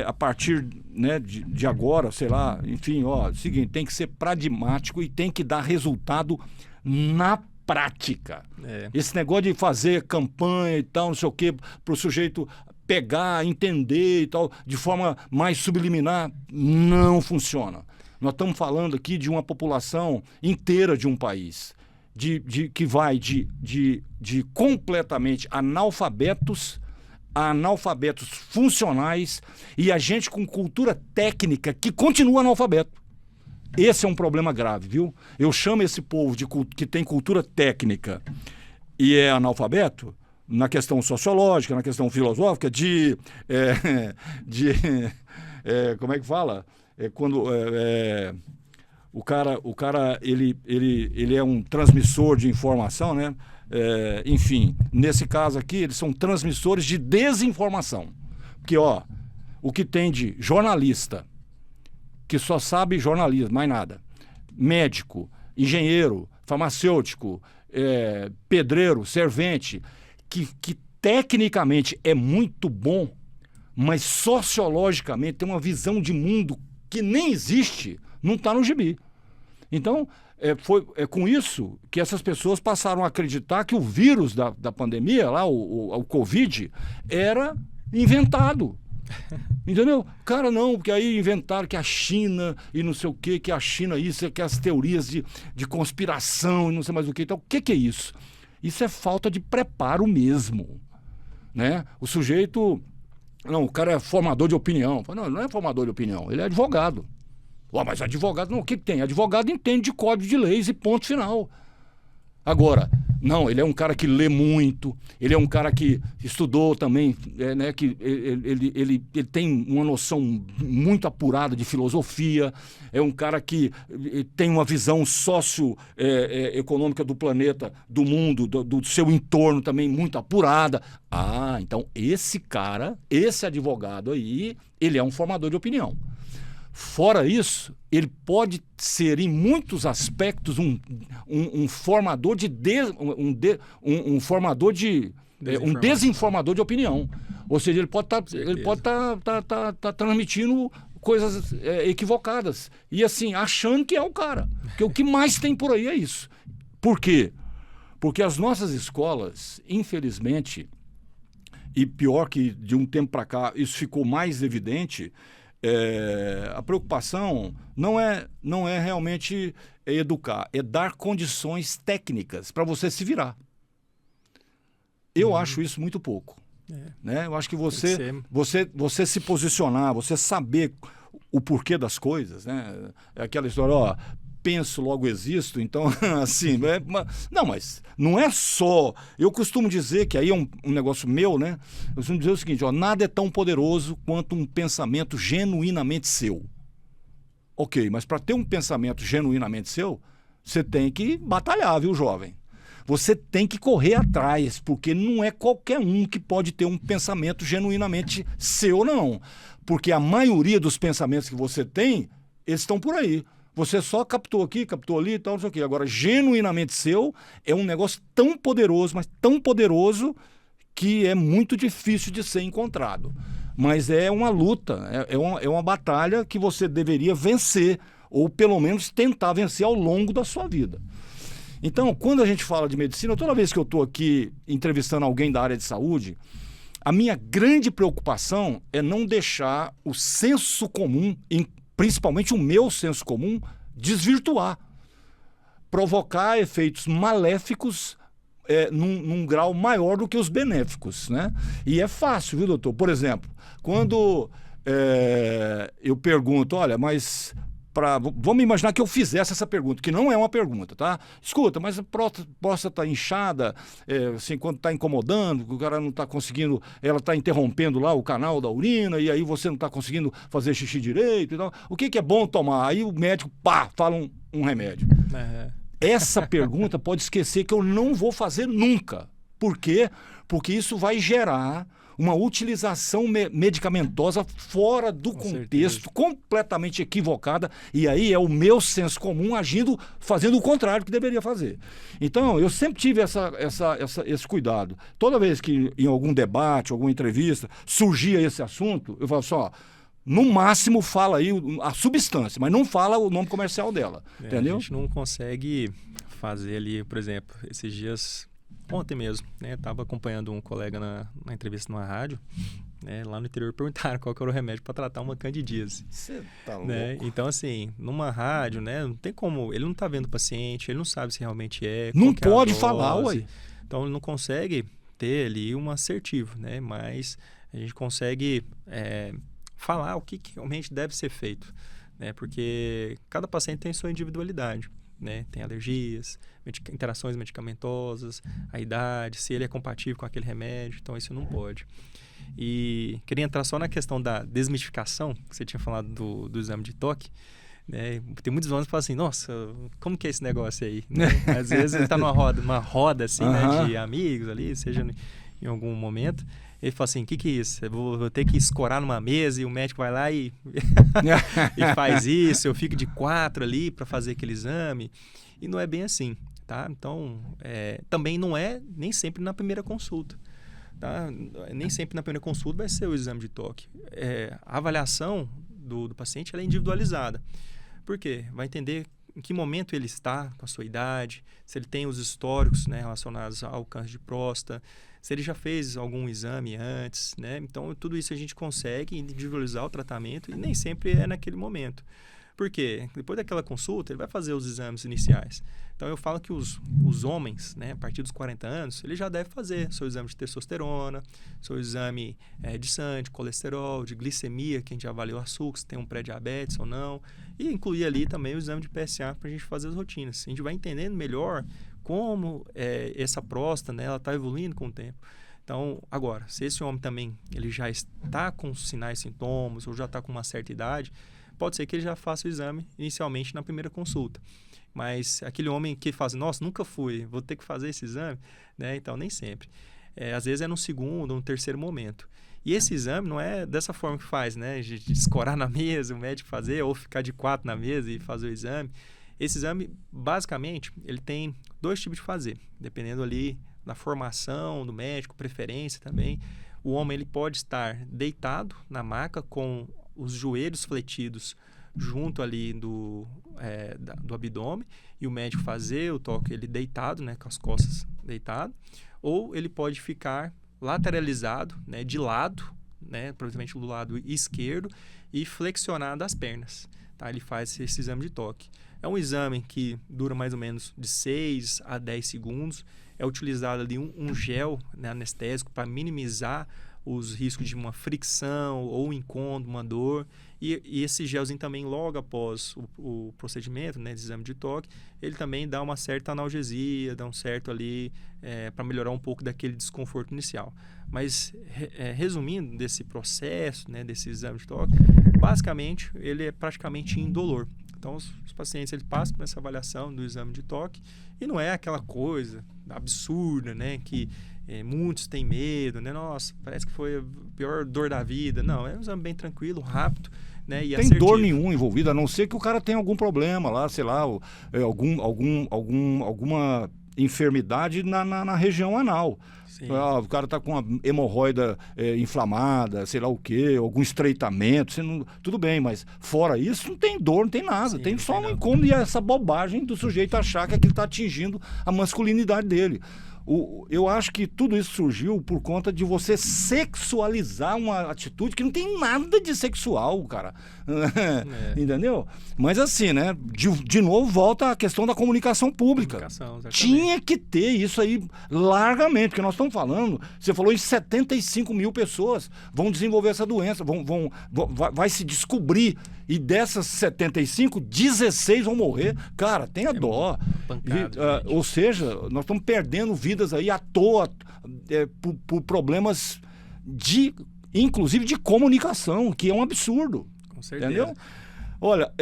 Speaker 1: a partir, né, de agora, sei lá, enfim, seguinte, tem que ser pragmático e tem que dar resultado na prática. Esse negócio de fazer campanha e tal, não sei o quê, para o sujeito pegar, entender e tal, de forma mais subliminar, não funciona. Nós estamos falando aqui de uma população inteira de um país, que vai de completamente analfabetos a analfabetos funcionais e a gente com cultura técnica que continua analfabeto. Esse é um problema grave, viu? Eu chamo esse povo que tem cultura técnica e é analfabeto, na questão sociológica, na questão filosófica, como é que fala? Quando o cara ele é um transmissor de informação, né? Enfim, nesse caso aqui, eles são transmissores de desinformação. Porque, o que tem de jornalista, que só sabe jornalismo, mais nada, médico, engenheiro, farmacêutico, pedreiro, servente, que tecnicamente é muito bom, mas sociologicamente tem uma visão de mundo que nem existe, não está no gibi. Então, foi com isso que essas pessoas passaram a acreditar que o vírus da pandemia, lá, o Covid, era inventado. Entendeu? Cara, não, porque aí inventaram que a China e não sei o que a China isso, que as teorias de conspiração e não sei mais o que. Então, o que é isso? Isso é falta de preparo mesmo, né? O sujeito, não, o cara é formador de opinião. Não, ele não é formador de opinião, ele é advogado. Mas advogado, não, o que tem? Advogado entende de código de leis e ponto final. Agora, não, ele é um cara que lê muito, ele é um cara que estudou também, né, que ele tem uma noção muito apurada de filosofia, é um cara que tem uma visão socioeconômica do planeta, do mundo, do seu entorno também muito apurada. Então esse cara, esse advogado aí, ele é um formador de opinião. Fora isso, ele pode ser, em muitos aspectos, um formador um desinformador de opinião. Ou seja, ele pode estar transmitindo coisas equivocadas. E assim, achando que é o cara. Porque o que mais tem por aí é isso. Por quê? Porque as nossas escolas, infelizmente, e pior que de um tempo para cá, isso ficou mais evidente. A preocupação não é realmente educar, é dar condições técnicas para você se virar. Eu acho isso muito pouco. Né? Eu acho que você se posicionar, você saber o porquê das coisas, né? É aquela história, penso, logo existo, então, assim, não, mas não é só, eu costumo dizer, que aí é um negócio meu, né, eu costumo dizer o seguinte, nada é tão poderoso quanto um pensamento genuinamente seu. Ok, mas para ter um pensamento genuinamente seu, você tem que batalhar, viu, jovem? Você tem que correr atrás, porque não é qualquer um que pode ter um pensamento genuinamente seu, não. Porque a maioria dos pensamentos que você tem, eles estão por aí. Você só captou aqui, captou ali e tal, não sei o quê. Agora, genuinamente seu é um negócio tão poderoso, mas tão poderoso, que é muito difícil de ser encontrado. Mas é uma luta, é uma batalha que você deveria vencer, ou pelo menos tentar vencer ao longo da sua vida. Então, quando a gente fala de medicina, toda vez que eu estou aqui entrevistando alguém da área de saúde, a minha grande preocupação é não deixar o senso comum, principalmente o meu senso comum, desvirtuar, provocar efeitos maléficos num grau maior do que os benéficos, né? E é fácil, viu, doutor? Por exemplo, quando eu pergunto, olha, mas vamos imaginar que eu fizesse essa pergunta, que não é uma pergunta, tá? Escuta, mas a próstata está inchada, assim, quando está incomodando, o cara não está conseguindo, ela está interrompendo lá o canal da urina, e aí você não está conseguindo fazer xixi direito e tal. O que é bom tomar? Aí o médico, fala um remédio. Essa pergunta pode esquecer que eu não vou fazer nunca. Por quê? Porque isso vai gerar uma utilização medicamentosa fora do contexto, completamente equivocada, e aí é o meu senso comum fazendo o contrário que deveria fazer. Então, eu sempre tive esse cuidado. Toda vez que em algum debate, alguma entrevista, surgia esse assunto, eu falo assim, no máximo fala aí a substância, mas não fala o nome comercial dela, entendeu?
Speaker 2: A gente não consegue fazer ali, por exemplo, esses dias... Ontem mesmo, né? Estava acompanhando um colega na entrevista numa rádio, né? Lá no interior perguntaram qual que era o remédio para tratar uma candidíase.
Speaker 1: Você tá louco.
Speaker 2: Né? Então, assim, numa rádio, né? Não tem como, ele não está vendo o paciente, ele não sabe se realmente
Speaker 1: não pode falar, ué.
Speaker 2: Então, ele não consegue ter ali um assertivo, né? Mas a gente consegue falar o que realmente deve ser feito, né? Porque cada paciente tem sua individualidade. né? Tem alergias, interações medicamentosas, a idade, se ele é compatível com aquele remédio, então isso não pode. E queria entrar só na questão da desmistificação, que você tinha falado do exame de toque, né? Tem muitos homens que falam assim, nossa, como que é esse negócio aí? Né? Às vezes ele está numa roda assim, né, de amigos ali, seja em algum momento, ele fala assim, o que é isso? Eu vou ter que escorar numa mesa e o médico vai lá e, e faz isso, eu fico de 4 ali para fazer aquele exame. E não é bem assim, tá? Então, também não é nem sempre na primeira consulta. Tá? Nem sempre na primeira consulta vai ser o exame de toque. A avaliação do paciente ela é individualizada. Por quê? Vai entender em que momento ele está com a sua idade, se ele tem os históricos, né, relacionados ao câncer de próstata, se ele já fez algum exame antes, né? Então, tudo isso a gente consegue individualizar o tratamento e nem sempre é naquele momento. Por quê? Depois daquela consulta, ele vai fazer os exames iniciais. Então, eu falo que os homens, né, a partir dos 40 anos, ele já deve fazer seu exame de testosterona, seu exame de sangue, de colesterol, de glicemia, que a gente avalia o açúcar, se tem um pré-diabetes ou não, e incluir ali também o exame de PSA para a gente fazer as rotinas. A gente vai entendendo melhor como essa próstata, né, ela está evoluindo com o tempo. Então, agora, se esse homem também ele já está com sinais e sintomas ou já está com uma certa idade, pode ser que ele já faça o exame inicialmente na primeira consulta. Mas aquele homem que faz, nossa, nunca fui, vou ter que fazer esse exame, né? Então, nem sempre. Às vezes é no segundo ou no terceiro momento. E esse exame não é dessa forma que faz, né? De escorar na mesa, o médico fazer, ou ficar de 4 na mesa e fazer o exame. Esse exame, basicamente, ele tem 2 tipos de fazer, dependendo ali da formação do médico, preferência também. O homem ele pode estar deitado na maca com os joelhos fletidos junto ali do abdômen e o médico fazer o toque ele deitado, né, com as costas deitado, ou ele pode ficar lateralizado, né, de lado, né, provavelmente do lado esquerdo e flexionado as pernas, tá? Ele faz esse exame de toque. É um exame que dura mais ou menos de 6 a 10 segundos. É utilizado ali um gel, né, anestésico para minimizar os riscos de uma fricção ou um incômodo, uma dor. E esse gelzinho também, logo após o procedimento, né, de exame de toque, ele também dá uma certa analgesia, dá um certo ali para melhorar um pouco daquele desconforto inicial. Mas, resumindo desse processo, né, desse exame de toque, basicamente ele é praticamente indolor. Então, os pacientes eles passam por essa avaliação do exame de toque e não é aquela coisa absurda, né, que muitos têm medo, né? Nossa, parece que foi a pior dor da vida. Não, é um exame bem tranquilo, rápido, né? E
Speaker 1: tem dor nenhuma envolvida, a não ser que o cara tenha algum problema lá, sei lá, alguma enfermidade na região anal. O cara está com uma hemorroida inflamada, sei lá o quê, algum estreitamento, tudo bem, mas fora isso não tem dor, não tem nada.
Speaker 2: Sim,
Speaker 1: tem só um incômodo e essa bobagem do sujeito achar que aquilo está atingindo a masculinidade dele. Eu acho que tudo isso surgiu por conta de você sexualizar uma atitude que não tem nada de sexual, cara. Entendeu? Mas assim, né? De novo, volta a questão da comunicação pública. Tinha que ter isso aí largamente, porque nós estamos falando, você falou em 75 mil pessoas vão desenvolver essa doença, vai se descobrir. E dessas 75, 16 vão morrer. Cara, tenha dó. Ou seja, nós estamos perdendo vidas aí à toa por problemas inclusive de comunicação, que é um absurdo.
Speaker 2: Com certeza.
Speaker 1: Entendeu? Olha,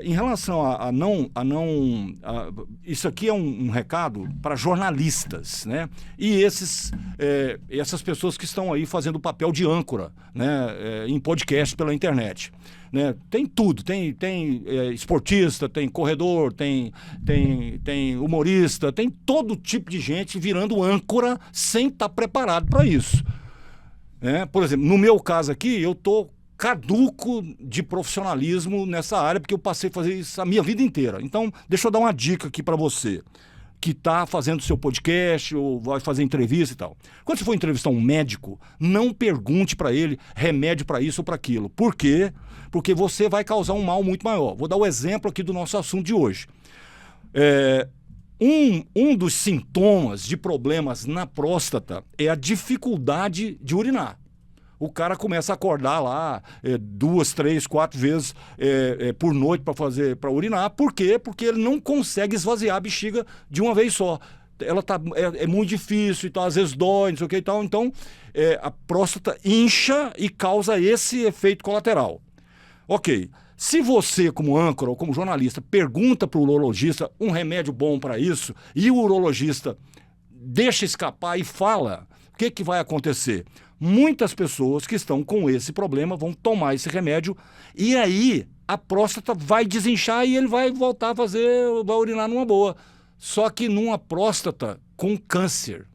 Speaker 1: em relação isso aqui é um recado para jornalistas, né? E essas pessoas que estão aí fazendo o papel de âncora, né? Em podcast pela internet. Né? Tem tudo, tem esportista, tem corredor, tem humorista, tem todo tipo de gente virando âncora sem estar preparado para isso. Por exemplo, no meu caso aqui, eu estou caduco de profissionalismo nessa área, porque eu passei a fazer isso a minha vida inteira. Então, deixa eu dar uma dica aqui para você que está fazendo seu podcast ou vai fazer entrevista e tal. Quando você for entrevistar um médico, não pergunte para ele remédio para isso ou para aquilo. Por quê? Porque você vai causar um mal muito maior. Vou dar o exemplo aqui do nosso assunto de hoje. Um dos sintomas de problemas na próstata é a dificuldade de urinar. o cara começa a acordar lá 2, 3, 4 vezes por noite para urinar. Por quê? Porque ele não consegue esvaziar a bexiga de uma vez só. Ela é muito difícil e tal, às vezes dói, não sei o que e tal. Então, a próstata incha e causa esse efeito colateral. Ok. Se você, como âncora ou como jornalista, pergunta para o urologista um remédio bom para isso e o urologista deixa escapar e fala, o que vai acontecer? Muitas pessoas que estão com esse problema vão tomar esse remédio e aí a próstata vai desinchar e ele vai voltar a vai urinar numa boa. Só que numa próstata com câncer.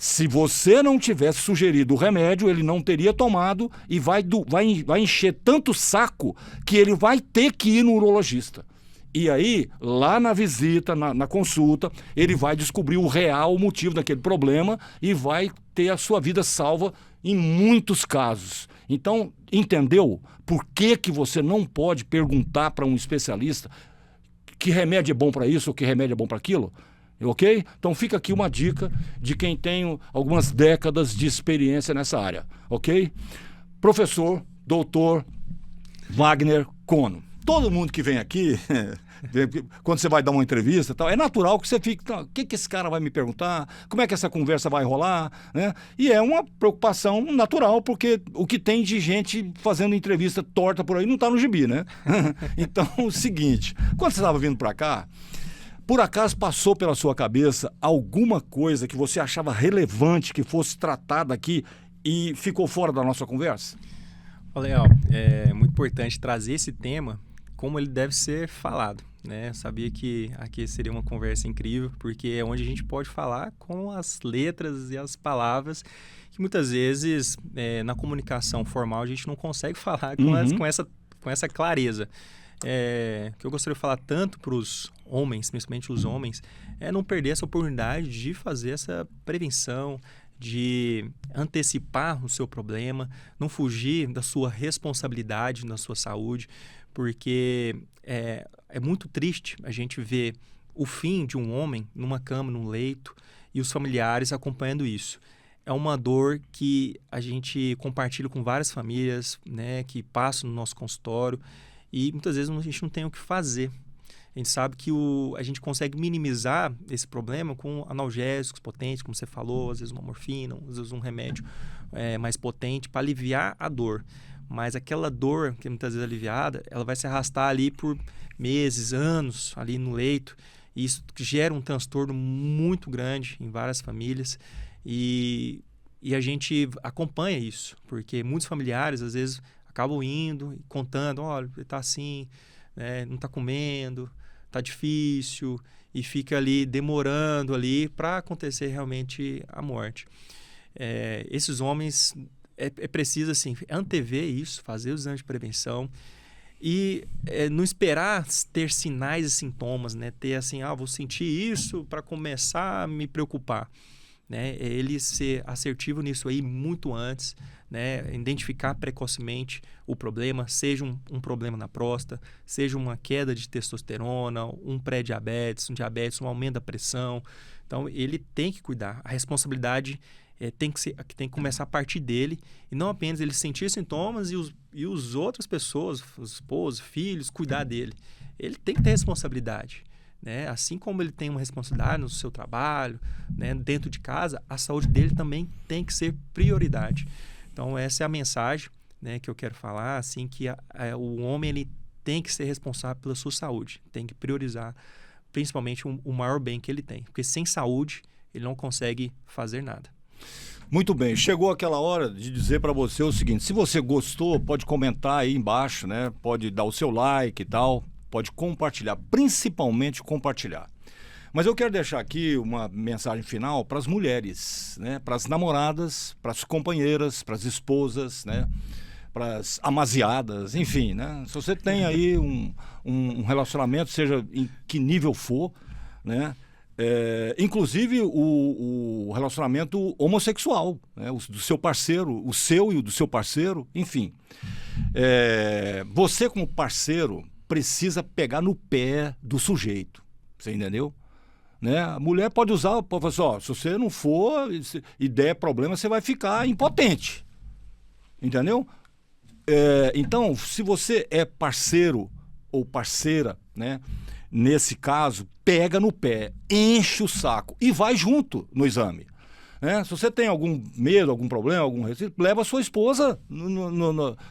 Speaker 1: Se você não tivesse sugerido o remédio, ele não teria tomado e vai encher tanto o saco que ele vai ter que ir no urologista. E aí, lá na visita, na consulta, ele vai descobrir o real motivo daquele problema e vai ter a sua vida salva em muitos casos. Então, entendeu por que você não pode perguntar para um especialista que remédio é bom para isso ou que remédio é bom para aquilo? Ok? Então fica aqui uma dica de quem tem algumas décadas de experiência nessa área. Ok? Professor, doutor Wagner Kono. Todo mundo que vem aqui, quando você vai dar uma entrevista, é natural que você fique, o que esse cara vai me perguntar? Como é que essa conversa vai rolar? Né? E é uma preocupação natural, porque o que tem de gente fazendo entrevista torta por aí não está no gibi, né? Então, o seguinte, quando você estava vindo para cá, por acaso passou pela sua cabeça alguma coisa que você achava relevante que fosse tratada aqui e ficou fora da nossa conversa?
Speaker 2: Léo, é muito importante trazer esse tema como ele deve ser falado, né? Eu sabia que aqui seria uma conversa incrível, porque é onde a gente pode falar com as letras e as palavras que muitas vezes na comunicação formal a gente não consegue falar com essa clareza. Que eu gostaria de falar tanto para os homens, principalmente os homens, é não perder essa oportunidade de fazer essa prevenção, de antecipar o seu problema, não fugir da sua responsabilidade na sua saúde, porque é muito triste a gente ver o fim de um homem numa cama, num leito, e os familiares acompanhando isso. É uma dor que a gente compartilha com várias famílias, né, que passam no nosso consultório, e muitas vezes a gente não tem o que fazer. A gente sabe que a gente consegue minimizar esse problema com analgésicos potentes, como você falou, às vezes uma morfina, às vezes um remédio mais potente para aliviar a dor. Mas aquela dor que muitas vezes é aliviada, ela vai se arrastar ali por meses, anos, ali no leito. E isso gera um transtorno muito grande em várias famílias. E a gente acompanha isso, porque muitos familiares, às vezes, acabam indo e contando, olha, ele está assim, né, não está comendo, está difícil, e fica ali demorando ali para acontecer realmente a morte. Esses homens, é preciso assim, antever isso, fazer os exames de prevenção e não esperar ter sinais e sintomas, né? Ter assim, vou sentir isso para começar a me preocupar. Né? Ele ser assertivo nisso aí muito antes, né? Identificar precocemente o problema, seja um problema na próstata, seja uma queda de testosterona, um pré-diabetes, um diabetes, um aumento da pressão. Então, ele tem que cuidar. A responsabilidade tem que começar a partir dele e não apenas ele sentir sintomas e os outras pessoas, os esposos, filhos, cuidar dele. Ele tem que ter responsabilidade. Né? Assim como ele tem uma responsabilidade no seu trabalho, né? Dentro de casa, a saúde dele também tem que ser prioridade. Então, essa é a mensagem, né, que eu quero falar, assim, que o homem ele tem que ser responsável pela sua saúde, tem que priorizar principalmente o maior bem que ele tem, porque sem saúde ele não consegue fazer nada.
Speaker 1: Muito bem, chegou aquela hora de dizer para você o seguinte: se você gostou, pode comentar aí embaixo, né? Pode dar o seu like e tal. Pode compartilhar, principalmente compartilhar. Mas eu quero deixar aqui uma mensagem final para as mulheres, né? Para as namoradas, para as companheiras, para as esposas, né? Para as amaziadas, enfim, né? Se você tem aí um relacionamento, seja em que nível for, né? Inclusive o relacionamento homossexual, né? Do seu parceiro, o seu e o do seu parceiro, enfim. Você como parceiro precisa pegar no pé do sujeito, você entendeu? Né? A mulher pode usar, pode falar assim, se você não for e der problema, você vai ficar impotente. Entendeu? Então, se você é parceiro ou parceira, né? Nesse caso, pega no pé, enche o saco e vai junto no exame. Né? Se você tem algum medo, algum problema, algum receio, leva a sua esposa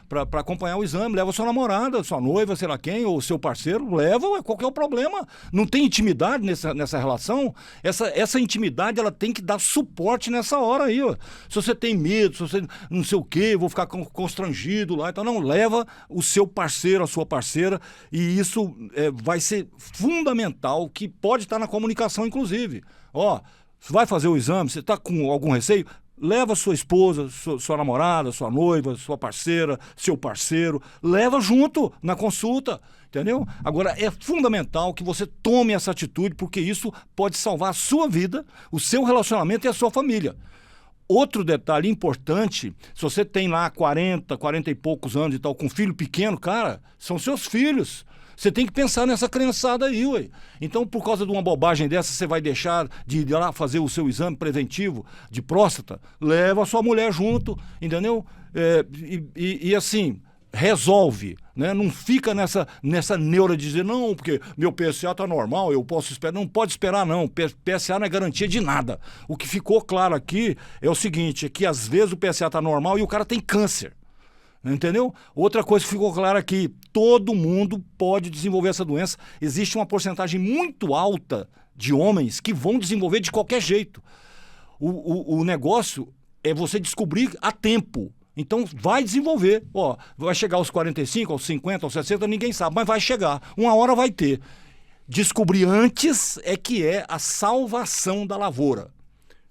Speaker 1: para acompanhar o exame, leva a sua namorada, sua noiva, sei lá quem, ou seu parceiro, leva, qual que é o problema? Não tem intimidade nessa relação? Essa intimidade, ela tem que dar suporte nessa hora aí. Ó. Se você tem medo, se você não sei o quê, vou ficar constrangido lá, então não, leva o seu parceiro, a sua parceira, e isso vai ser fundamental, que pode estar na comunicação, inclusive. Ó, você vai fazer o exame, você está com algum receio? Leva sua esposa, sua namorada, sua noiva, sua parceira, seu parceiro, leva junto na consulta, entendeu? Agora, é fundamental que você tome essa atitude, porque isso pode salvar a sua vida, o seu relacionamento e a sua família. Outro detalhe importante, se você tem lá 40 e poucos anos e tal, com filho pequeno, cara, são seus filhos. Você tem que pensar nessa criançada aí, ué. Então, por causa de uma bobagem dessa, você vai deixar de ir lá fazer o seu exame preventivo de próstata? Leva a sua mulher junto, entendeu? E assim, resolve, né? Não fica nessa neura de dizer, não, porque meu PSA tá normal, eu posso esperar. Não pode esperar, não. PSA não é garantia de nada. O que ficou claro aqui é o seguinte, é que às vezes o PSA tá normal e o cara tem câncer. Entendeu? Outra coisa que ficou clara aqui, todo mundo pode desenvolver essa doença. Existe uma porcentagem muito alta de homens que vão desenvolver de qualquer jeito. O negócio é você descobrir a tempo. Então vai desenvolver. Ó, vai chegar aos 45, aos 50, aos 60, ninguém sabe, mas vai chegar. Uma hora vai ter. Descobrir antes é que é a salvação da lavoura.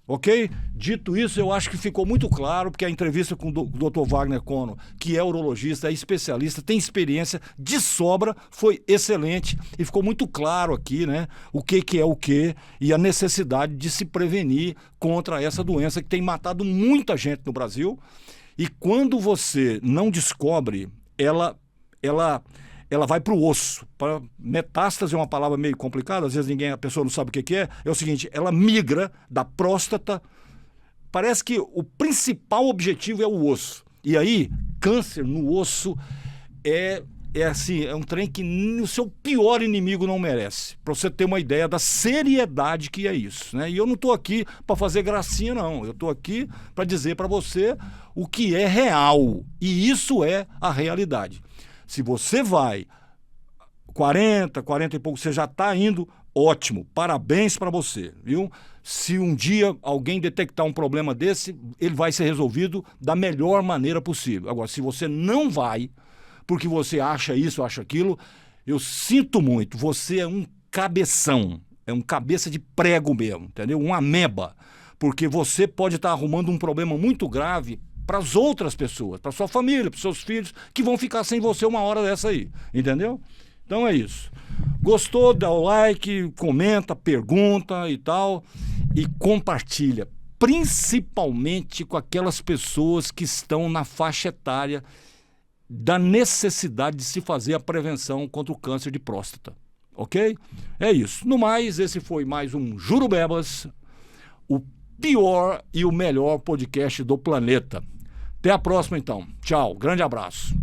Speaker 1: Ok? Dito isso, eu acho que ficou muito claro, porque a entrevista com o Dr. Wagner Kono, que é urologista, é especialista, tem experiência de sobra, foi excelente e ficou muito claro aqui, né? O que é o que e a necessidade de se prevenir contra essa doença que tem matado muita gente no Brasil. E quando você não descobre, ela vai para o osso. Metástase é uma palavra meio complicada, às vezes a pessoa não sabe o que é. É o seguinte, ela migra da próstata. Parece que o principal objetivo é o osso. E aí, câncer no osso é um trem que o seu pior inimigo não merece. Para você ter uma ideia da seriedade que é isso. Né? E eu não estou aqui para fazer gracinha, não. Eu estou aqui para dizer para você o que é real. E isso é a realidade. Se você vai 40 e pouco, você já está indo, ótimo, parabéns para você, viu? Se um dia alguém detectar um problema desse, ele vai ser resolvido da melhor maneira possível. Agora, se você não vai, porque você acha isso, acha aquilo, eu sinto muito, você é um cabeção, é um cabeça de prego mesmo, entendeu? Um ameba, porque você pode estar arrumando um problema muito grave para as outras pessoas, para sua família, para os seus filhos, que vão ficar sem você uma hora dessa aí, entendeu? Então é isso. Gostou? Dá o like, comenta, pergunta e tal, e compartilha, principalmente com aquelas pessoas que estão na faixa etária da necessidade de se fazer a prevenção contra o câncer de próstata, ok? É isso. No mais, esse foi mais um Jurubebas, o pior e o melhor podcast do planeta. Até a próxima, então. Tchau. Grande abraço.